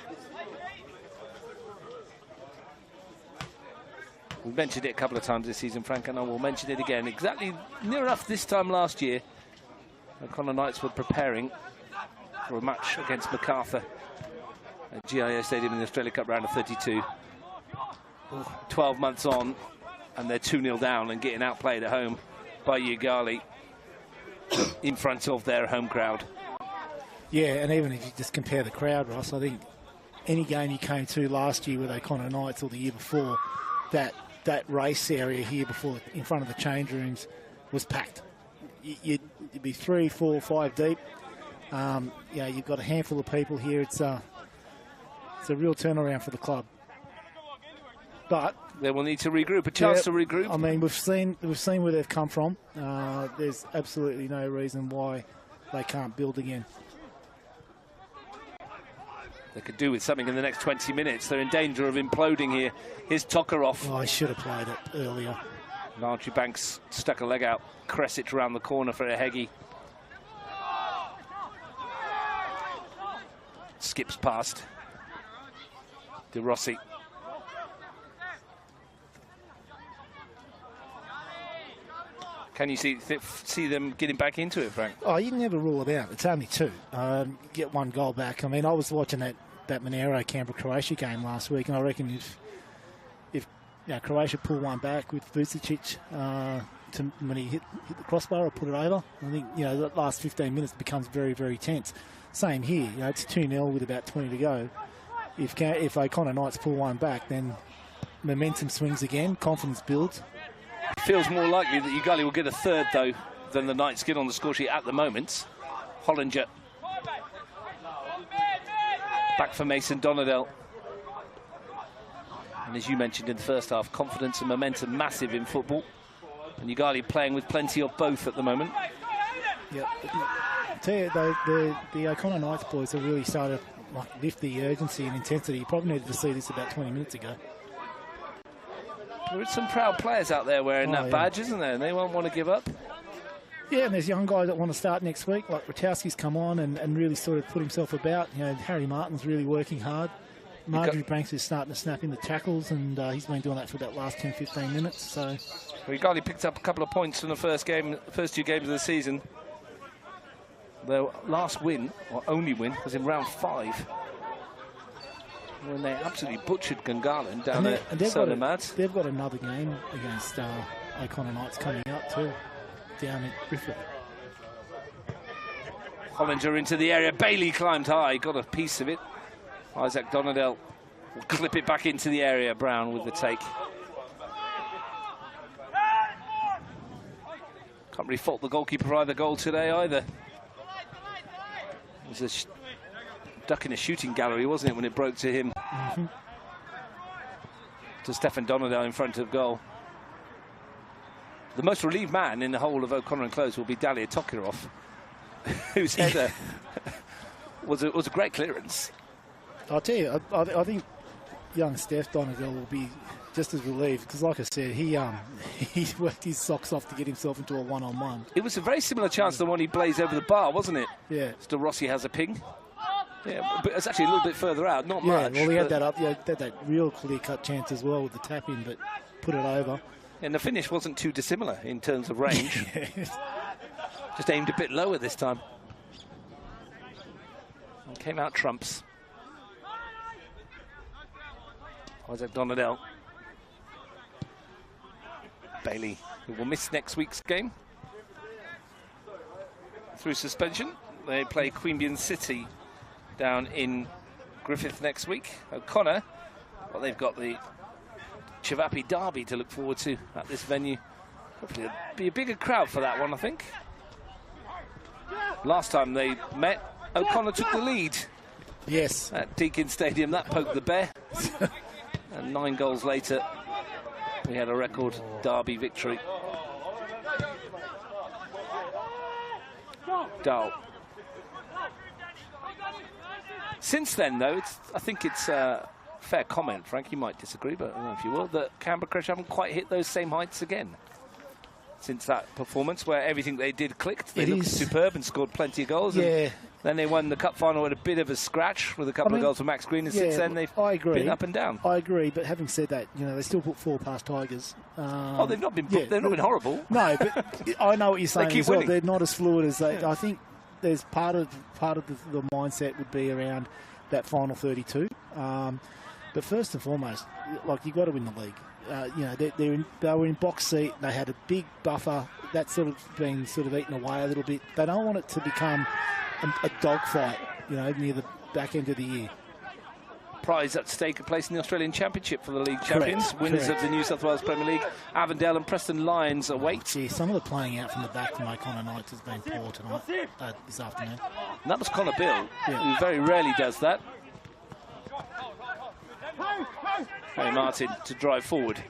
We've mentioned it a couple of times this season, Frank, and I will mention it again. Exactly near enough this time last year, O'Connor Knights were preparing for a match against MacArthur at GIO Stadium in the Australia Cup round of 32. 12 months on, and they're 2-0 down and getting outplayed at home by Yoogali in front of their home crowd. Yeah, and even if you just compare the crowd, Ross, I think any game you came to last year with O'Connor Knights or the year before, that race area here before in front of the change rooms was packed. You'd be 3, 4, 5 deep. Yeah, you've got a handful of people here. It's a real turnaround for the club. But they will need to regroup. A chance to regroup. I mean, we've seen where they've come from. There's absolutely no reason why they can't build again. They could do with something in the next 20 minutes. They're in danger of imploding here. Here's Tokarov. Oh, I should have played it earlier. Archie Banks stuck a leg out. Kresic around the corner for a Heggie. Skips past. De Rossi. Can you see them getting back into it, Frank? Oh, you never rule it out. It's only 2. Get 1 goal back. I mean, I was watching that Monero Canberra-Croatia game last week, and I reckon if Croatia pull 1 back with Vucicic when he hit the crossbar or put it over, I think the last 15 minutes becomes very, very tense. Same here. It's 2-0 with about 20 to go. If O'Connor Knights pull 1 back, then momentum swings again, confidence builds. It feels more likely that Yoogali will get a third, though, than the Knights get on the score sheet at the moment. Hollinger. Back for Mason Donadell. And as you mentioned in the first half, confidence and momentum massive in football. And Yoogali playing with plenty of both at the moment. Yeah, I tell you, the O'Connor Knights boys have really started to lift the urgency and intensity. You probably needed to see this about 20 minutes ago. There's some proud players out there wearing that badge, isn't there? And they won't want to give up. Yeah, and there's young guys that want to start next week. Like Ratalski's come on and really sort of put himself about. Harry Martin's really working hard. Marjorie Banks is starting to snap in the tackles, and he's been doing that for that last 10-15 minutes. So Yoogali picked up a couple of points from the first 2 games of the season. Their last win, or only win, was in round 5. When they absolutely butchered Gungahlin down at Solomad. They've got another game against O'Connor Knights coming up too, down at Griffith. Hollinger into the area. Bailey climbed high, got a piece of it. Isaac Donadell will clip it back into the area. Brown with the take. Can't really fault the goalkeeper for either goal today either. It was a duck in a shooting gallery, wasn't it, when it broke to him? Mm-hmm. To Stefan Donadell in front of goal. The most relieved man in the whole of O'Connor and Close will be Dalia Tokarov, whose header was a great clearance. I'll tell you, I think young Steph Donadell will be just as relieved, because like I said, he worked his socks off to get himself into a one-on-one. It was a very similar chance to the one he blazed over the bar, wasn't it? Yeah. De Rossi has a ping. Yeah, but it's actually a little bit further out, not much. Yeah, well, he had that up. Yeah, had that real clear-cut chance as well with the tap-in, but put it over. And the finish wasn't too dissimilar in terms of range. Just aimed a bit lower this time. And came out trumps. Isaac Donadell. Bailey, who will miss next week's game through suspension. They play Queanbeyan City down in Griffith next week. O'Connor, well, they've got the Chivapi Derby to look forward to at this venue. Hopefully it'll be a bigger crowd for that one, I think. Last time they met, O'Connor took the lead. Yes. At Deakin Stadium, that poked the bear. And 9 goals later, we had a record derby victory. Dahl. Since then, though, I think it's a fair comment, Frank, you might disagree, but I don't know if you will, that Canberra Crash haven't quite hit those same heights again since that performance where everything they did clicked. They looked superb and scored plenty of goals. Yeah. And then they won the cup final with a bit of a scratch with a couple of goals from Max Green, and since then they've been up and down. I agree, but having said that, you know, they still put 4 past Tigers. Oh, they've not been they've not been horrible. No, but I know what you're saying as well. They're not as fluid as they. I think there's part of the mindset would be around that final 32. But first and foremost, like, you've got to win the league. You know, they were in box seat. They had a big buffer. That's sort of been eaten away a little bit. They don't want it to become a dogfight, you know, near the back end of the year. Prize at stake, a place in the Australian Championship for the league champions. Winners of the New South Wales Premier League, Avondale and Preston Lions await. Gee, some of the playing out from the back from O'Connor Knights has been poor tonight, this afternoon. And that was Connor Bill, who very rarely does that. Harry Martin to drive forward.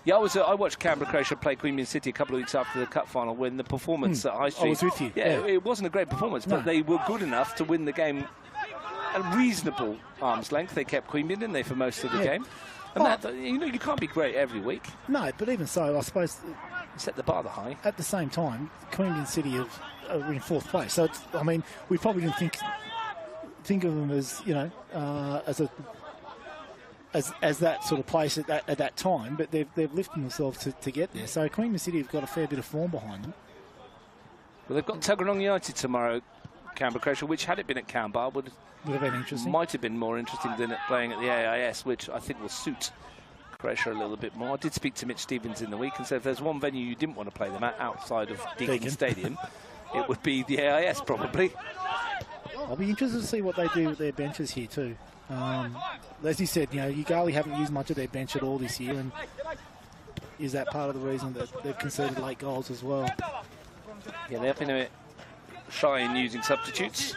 Yeah, I watched Canberra Croatia play Queanbeyan City a couple of weeks after the cup final when the performance at High Street... I was with you. Yeah, it wasn't a great performance, but they were good enough to win the game at reasonable arm's length. They kept Queanbeyan, didn't they, for most of the game? And that, you know, you can't be great every week. No, but even so, I suppose... Set the bar high. At the same time, Queanbeyan City are in 4th place. So, I mean, we probably didn't think of them as, you know, as that sort of place at that time, but they've lifted themselves to get there. So Queanbeyan City have got a fair bit of form behind them. Well, they've got Tuggeranong United tomorrow, Canberra Croatia, which had it been at Canberra would have been interesting. Might have been more interesting than playing at the AIS, which I think will suit Croatia a little bit more. I did speak to Mitch Stevens in the week and said if there's one venue you didn't want to play them at outside of Deakin Stadium, it would be the AIS probably. I'll be interested to see what they do with their benches here too. As you said, you know, Yoogali haven't used much of their bench at all this year, and is that part of the reason that they've conceded late goals as well? Yeah, they've been a bit shy in using substitutes.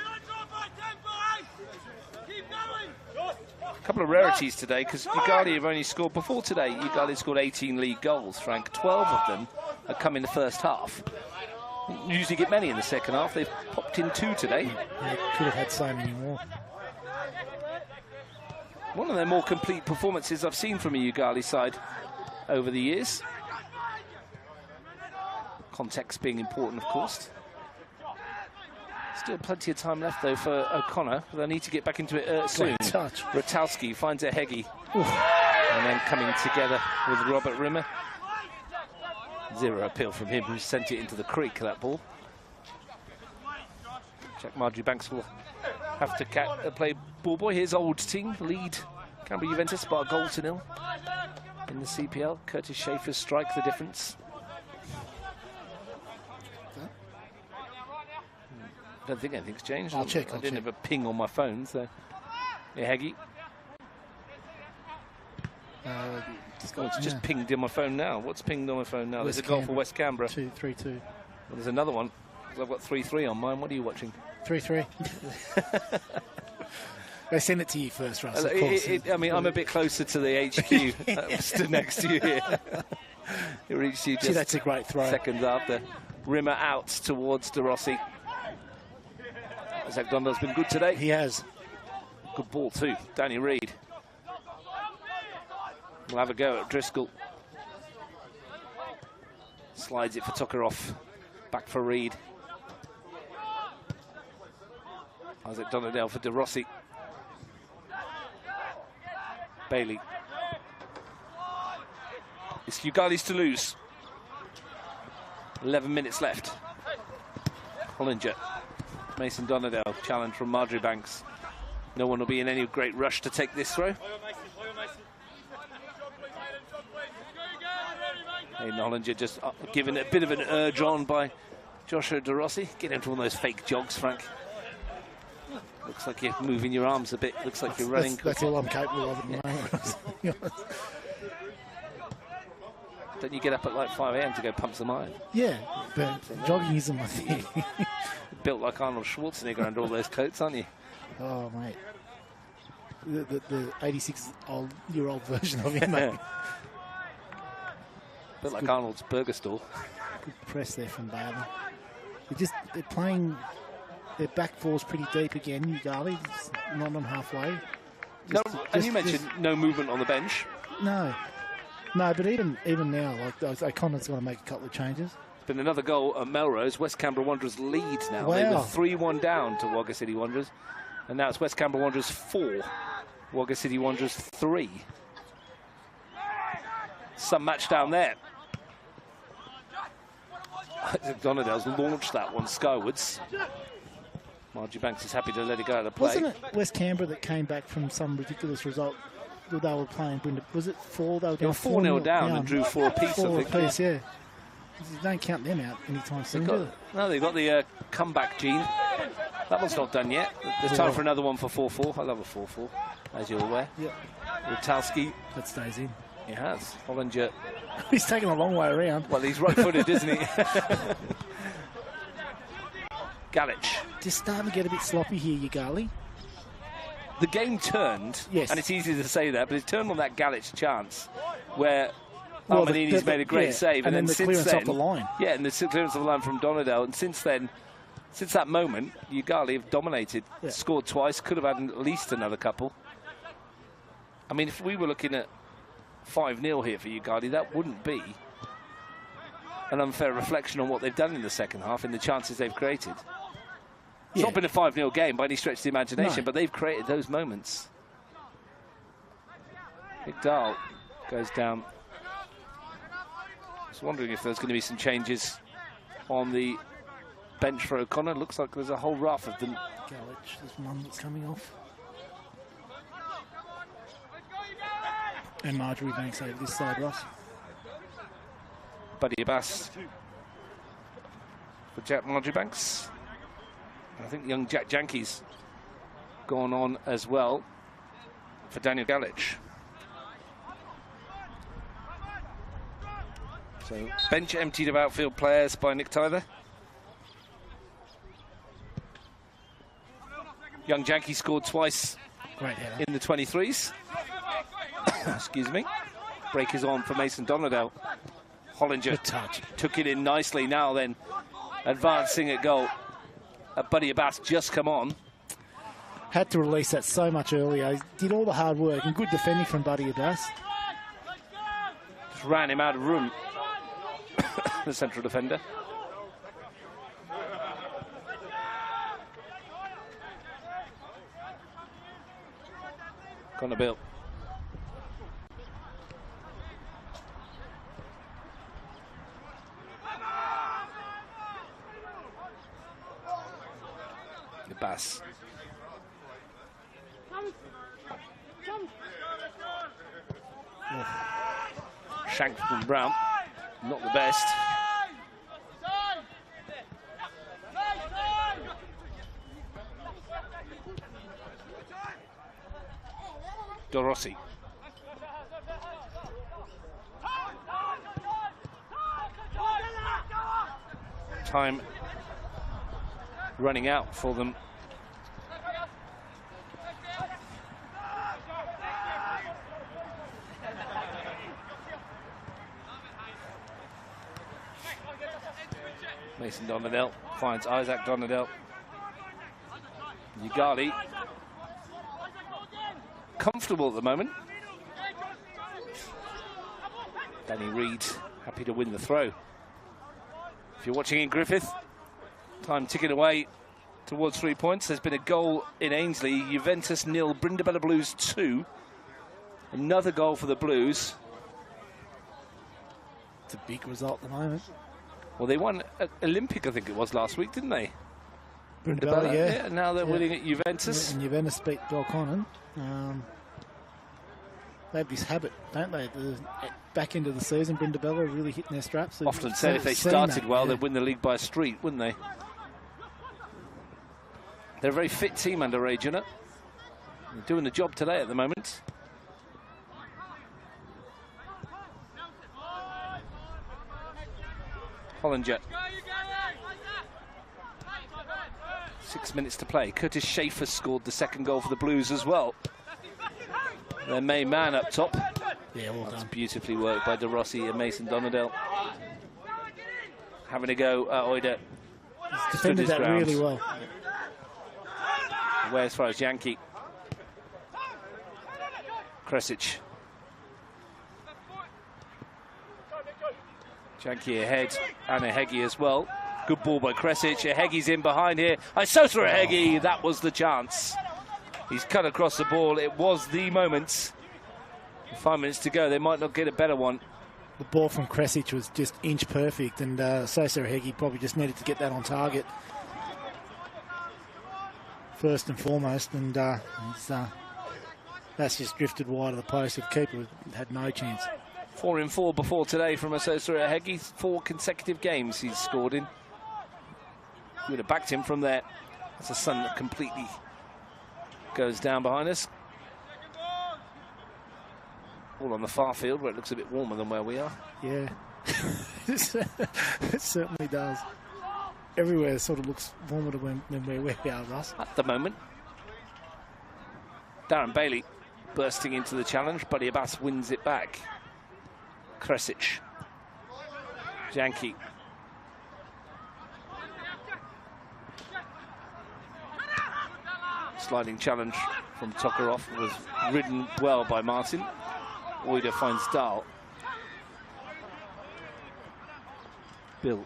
A couple of rarities today, because Yoogali have only scored before today. Yoogali scored 18 league goals, Frank. 12 of them have come in the first half. Usually get many in the second half. They've popped in 2 today. They could have had so many more. One of their more complete performances I've seen from a Yoogali side over the years. Context being important, of course. Still plenty of time left, though, for O'Connor. They'll need to get back into it soon. Touch. Ratalski finds a Heggie. And then coming together with Robert Rimmer. 0 appeal from him, who sent it into the creek, that ball. Jack Marjorie Banks will have to play ball boy. His old team lead Canberra Juventus by a goal to 0 in the CPL. Curtis Schaefer strike the difference. I don't think anything's changed. I'll check. I didn't have a ping on my phone, so yeah, Heggie. It's just pinged in my phone now. What's pinged on my phone now? There's a goal for West Canberra. 3-2. Well, there's another one. I've got 3-3 on mine. What are you watching? 3-3. They send it to you first, Russ. I mean, I'm a bit closer to the HQ. Stood next to you here. It reached you just that's a great throw. Seconds after. Rimmer out towards De Rossi. Zach Donald's been good today. He has. Good ball too. Danny Reid. We'll have a go at Driscoll. Slides it for Tokarov. Back for Reid. Isaac Donadell for De Rossi. Bailey. It's Yoogali's to lose. 11 minutes left. Hollinger. Mason Donadell. Challenge from Marjorie Banks. No one will be in any great rush to take this throw. Hayden Hollinger just given a bit of an urge on by Joshua De Rossi. Get into one of those fake jogs, Frank. Looks like you're moving your arms a bit. Looks like you're running. That's all I'm capable of at the moment. Don't you get up at like 5 a.m. to go pump some iron? Yeah, but jogging isn't my thing. Built like Arnold Schwarzenegger under all those coats, aren't you? Oh, mate. The 86-year-old version of him, mate. Bit like Arnold's burger stall. Good press there from Bailey. They're playing. Their back four's pretty deep again. Yoogali, not on halfway. And you mentioned no movement on the bench. No, but even now, like O'Connor's going to make a couple of changes. It's been another goal at Melrose. West Canberra Wanderers lead now. Wow. They were 3-1 down to Wagga City Wanderers, and now it's West Canberra Wanderers 4, Wagga City Wanderers 3. Some match down there. Donadell's launched that one skywards. Margie Banks is happy to let it go out of play. Wasn't it West Canberra that came back from some ridiculous result? They were playing. Was it 4? They were 4-0 down and drew 4 apiece. 4 apiece, yeah. You don't count them out anytime soon, do they? No, they've got the comeback gene. That one's not done yet. There's time for another one for 4-4. I love a 4-4, as you're aware. Yep. Rutalski. That stays in. He has. Hollinger. He's taken a long way around. Well, he's right-footed, isn't he? Galich. Just starting to get a bit sloppy here, Yoogali. The game turned, yes, and it's easy to say that, but it's turned on that Galich chance where Armanini's made a great save, and then the clearance off the line. Yeah, and the clearance of the line from Donadell, and since then, since that moment, Yoogali have dominated, scored twice, could have had at least another couple. I mean, if we were looking at 5-0 here for Yoogali, that wouldn't be an unfair reflection on what they've done in the second half, in the chances they've created. It's not been a 5-0 game by any stretch of the imagination, but they've created those moments. Yoogali goes down. I was wondering if there's going to be some changes on the bench for O'Connor. Looks like there's a whole raft of them. Galich, there's one that's coming off. And Marjorie Banks over this side, Ross. Buddy Abbas for Jack Marjorie Banks. I think young Jack Janke's gone on as well for Daniel Galich. So bench emptied of outfield players by Nick Tyler. Young Janke scored twice in the 23s. Excuse me. Break is on for Mason Donadell. Hollinger took it in nicely now then, advancing at goal. Buddy Abbas just come on. Had to release that so much earlier. He did all the hard work, and good defending from Buddy Abbas. Just ran him out of room, the central defender. Connor Bill. Bass. Shank from Brown, not the best. De Rossi. Time running out for them. Mason Donadell finds Isaac Donadell. Yoogali comfortable at the moment. Danny Reid happy to win the throw. If you're watching in Griffith, time ticking away towards 3 points. There's been a goal in Ainsley. Juventus 0, Brindabella Blues 2. Another goal for the Blues. It's a big result at the moment. Well, they won at Olympic, I think it was, last week, didn't they? Brindabella, yeah. Now they're winning at Juventus. And Juventus beat Belconnen. They have this habit, don't they? Back into the season, Brindabella really hitting their straps. Often said if they started well, they'd win the league by a street, wouldn't they? They're a very fit team under Ray Junnett. They're doing the job today at the moment. Hollinger. 6 minutes to play. Curtis Schaefer scored the second goal for the Blues as well. Their main man up top. Yeah, well That's done. beautifully worked by De Rossi and Mason Donadell. Having a go at Oida. He's defended that really well. Away as far as Yankee. Kresic. Yankee ahead, and Ehegi as well. Good ball by Kresic. Ehegi's in behind here. Isota Ehegi, that was the chance. He's cut across the ball. It was the moment. 5 minutes to go. They might not get a better one. The ball from Kresic was just inch perfect, and Sosa Ehegi probably just needed to get that on target first and foremost, and that's just drifted wide of the post. The keeper had no chance. 4 in 4 before today from Asosa Ehegi. 4 consecutive games he's scored in. We would have backed him from there. That's a sun that completely goes down behind us. All on the far field where it looks a bit warmer than where we are. Yeah, it certainly does. Everywhere sort of looks warmer than where we are, Russ. At the moment. Darren Bailey bursting into the challenge. Buddy Abbas wins it back. Kresic. Yankee. Sliding challenge from Tokarov was ridden well by Martin. Oida finds Dahl. Bill.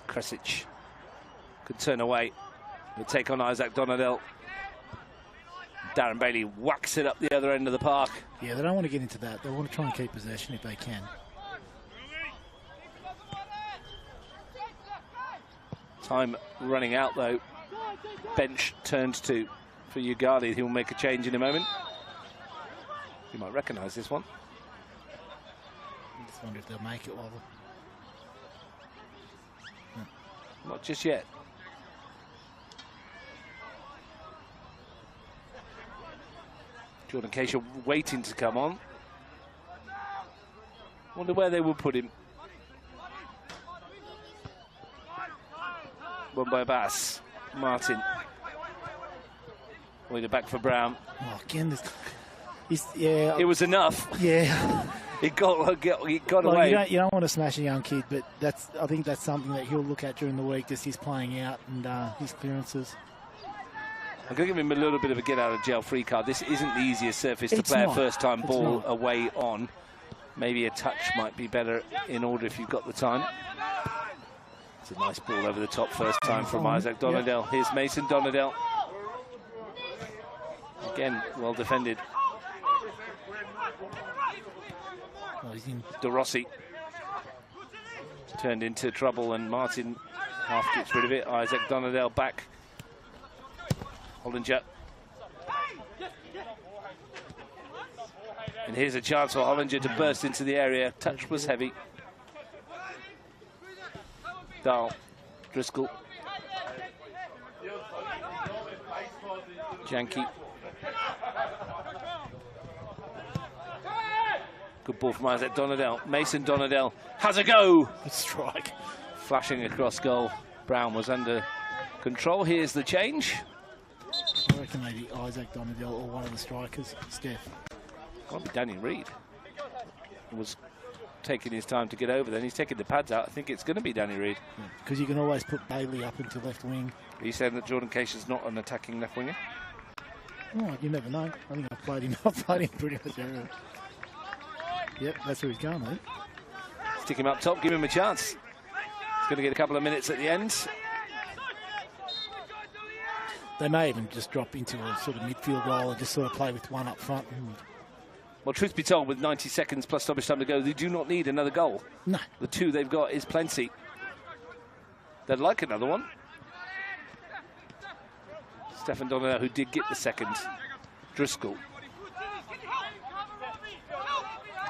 Kresic could turn away. He'll take on Isaac Donadell. Darren Bailey whacks it up the other end of the park. Yeah, they don't want to get into that. They want to try and keep possession if they can. Time running out, though. Bench turns to for Yoogali. He will make a change in a moment. You might recognise this one. I just wonder if they'll make it while Not just yet. Jordan Keisha waiting to come on. Wonder where they will put him. One by Bass. Martin. Oida back for Brown. Oh, again, yeah. It was enough. Yeah. It got away. You don't want to smash a young kid, but I think that's something that he'll look at during the week, just his playing out and his clearances. I'm going to give him a little bit of a get-out-of-jail free card. This isn't the easiest surface to play a first-time ball away on. Maybe a touch might be better in order if you've got the time. It's a nice ball over the top first time from Isaac Donadell. Yep. Here's Mason Donadell. Again, well defended. De Rossi turned into trouble and Martin half gets rid of it. Isaac Donadell back. Hollinger. And here's a chance for Hollinger to burst into the area. Touch was heavy. Dahl. Driscoll. Yankee. Good ball from Isaac Donadell. Mason Donadell has a go. Good strike. Flashing across goal. Brown was under control. Here's the change. I reckon maybe Isaac Donadell or one of the strikers, Steph. Might be Danny Reid. Was taking his time to get over then. He's taking the pads out. I think it's going to be Danny Reid. Because you can always put Bailey up into left wing. Are you saying that Jordan Keisha's not an attacking left winger? Oh, you never know. I think I've played him pretty much everywhere. Yep, that's where he's going, mate. Stick him up top, give him a chance. going to get a couple of minutes at the end. They may even just drop into a sort of midfield role and just sort of play with one up front. Well, truth be told, with 90 seconds plus stoppage time to go, they do not need another goal. No. The 2 they've got is plenty. They'd like another one. Stefan Donnell, who did get the second. Driscoll.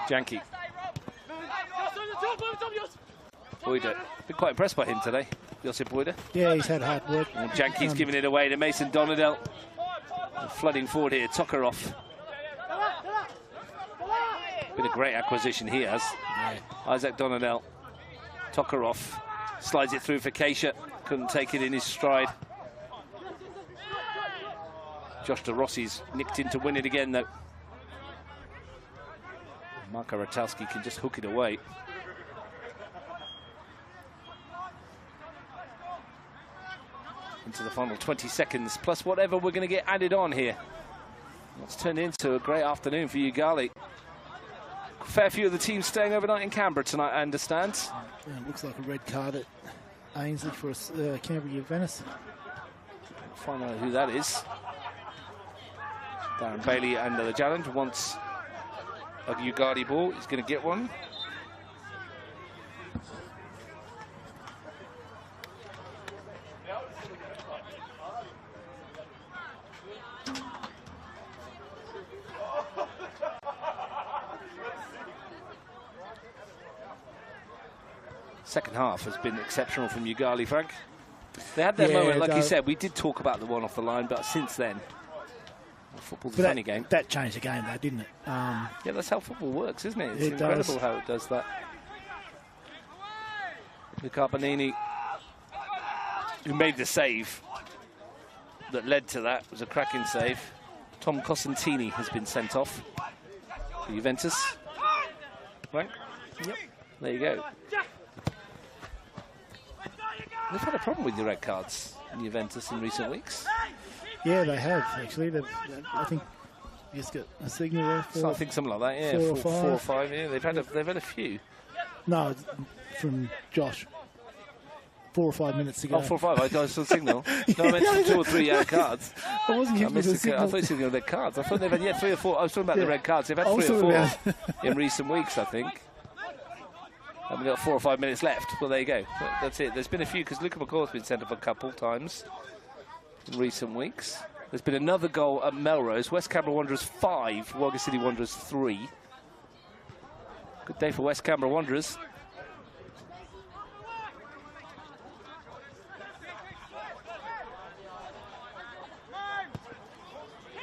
Janky. Boyder. Been quite impressed by him today, Josip Boyder. Yeah, he's had hard work. And Janky's giving it away to Mason Donadel. Flooding forward here, Tokarov. Been a great acquisition he has. Yeah. Isaac Donadel. Tokarov slides it through for Keisha. Couldn't take it in his stride. Josh De Rossi's nicked in to win it again, though. Marko Ratalski can just hook it away. Into the final 20 seconds, plus whatever we're going to get added on here. It's turned into a great afternoon for Yoogali. Fair few of the teams staying overnight in Canberra tonight, I understand. Yeah, it looks like a red card at Ainsley for Canberra Juventus. Find out who that is. Darren Bailey under the challenge wants a Yoogali ball. He's going to get one. Second half has been exceptional from Yoogali, Frank. They had their moment, like you said. We did talk about the one off the line, but since then, football's a funny game. That changed the game, though, didn't it? Yeah, that's how football works, isn't it? It's incredible how it does that. Luca Bonini, who made the save that led to that, was a cracking save. Tom Cosentini has been sent off for Juventus. Right? Yep. There you go. They've had a problem with the red cards in Juventus in recent weeks. Yeah, they have, actually. I think you just got a signal there. I think something like that, yeah. 4 or 5, yeah. They've had a few. No, from Josh. 4 or 5 minutes ago. Oh, 4 or 5, I saw the signal. No, I meant 2 or 3 yellow cards. I wasn't giving you the signal. I thought you were red cards. I thought they've had 3 or 4. I was talking about the red cards. They've had 3 or 4 in recent weeks, I think. And we've got 4 or 5 minutes left. Well, there you go. That's it. There's been a few, because Luca McCaw's been sent off a couple times in recent weeks. There's been another goal at Melrose. West Canberra Wanderers 5, Wagga City Wanderers 3. Good day for West Canberra Wanderers.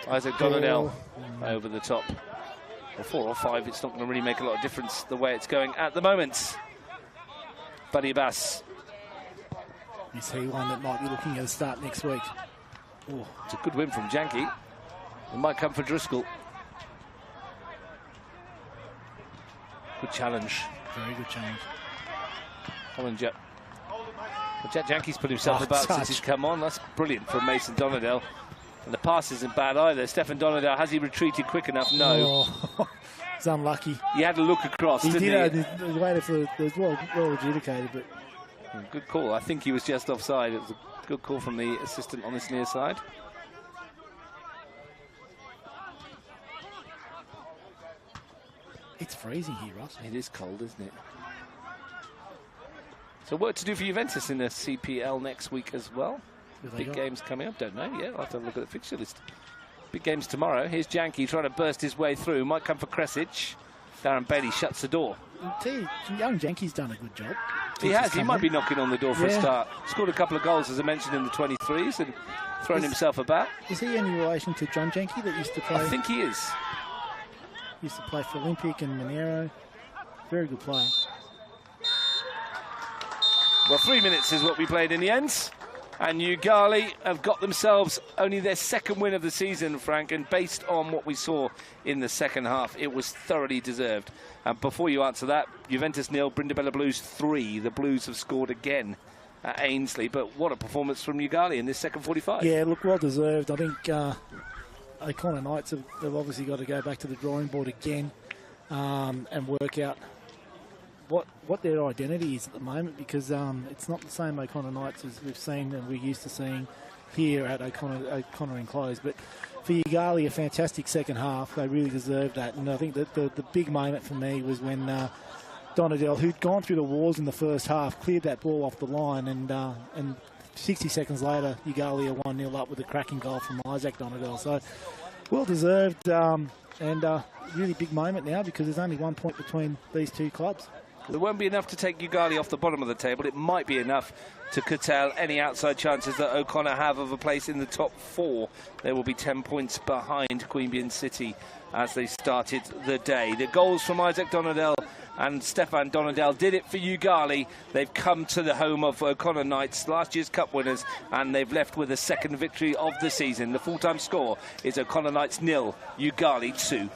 Isaac Donadel over the top. Or 4 or 5, it's not going to really make a lot of difference the way it's going at the moment. Buddy Abbas. Is he one that might be looking at a start next week? Oh, it's a good win from Janky. It might come for Driscoll. Good challenge. Very good challenge. Hollinger. Well, Jack Janky's put himself about since he's come on. That's brilliant from Mason Donadel. And the pass isn't bad either. Stefan Donadel, has he retreated quick enough? No. Oh, it's unlucky. He had to look across, didn't he? He waited for it. Was well adjudicated, but good call. I think he was just offside. It was a good call from the assistant on this near side. It's freezing here, Ross. It is cold, isn't it? So work to do for Juventus in the CPL next week as well. Big games coming up, don't know. Yeah, I'll have to look at the fixture list. Big games tomorrow. Here's Janky trying to burst his way through. Might come for Kresic. Darren Bailey shuts the door. Young Janky's done a good job. He has. He might be knocking on the door for a start. Scored a couple of goals, as I mentioned, in the 23s and thrown himself about. Is he any relation to John Janky that used to play? I think he is. Used to play for Olympic and Monero. Very good player. Well, 3 minutes is what we played in the end. And Yoogali have got themselves only their second win of the season, Frank, and based on what we saw in the second half, it was thoroughly deserved. And before you answer that, Juventus 0, Brindabella Blues 3. The Blues have scored again at Ainsley, but what a performance from Yoogali in this second 45. Yeah, look, well deserved. I think O'Connor Knights have obviously got to go back to the drawing board again and work out what their identity is at the moment, because it's not the same O'Connor Knights as we've seen and we're used to seeing here at O'Connor Enclosed. But for Yoogali, a fantastic second half. They really deserved that. And I think that the big moment for me was when Donadell, who'd gone through the walls in the first half, cleared that ball off the line, and 60 seconds later, Yoogali are 1-0 up with a cracking goal from Isaac Donadell. So well deserved, and really big moment now, because there's only 1 point between these two clubs. There won't be enough to take Yoogali off the bottom of the table. It might be enough to curtail any outside chances that O'Connor have of a place in the top 4. They will be 10 points behind Queanbeyan City as they started the day. The goals from Isaac Donadell and Stefan Donadell did it for Yoogali. They've come to the home of O'Connor Knights, last year's cup winners, and they've left with a second victory of the season. The full-time score is O'Connor Knights 0, Yoogali 2.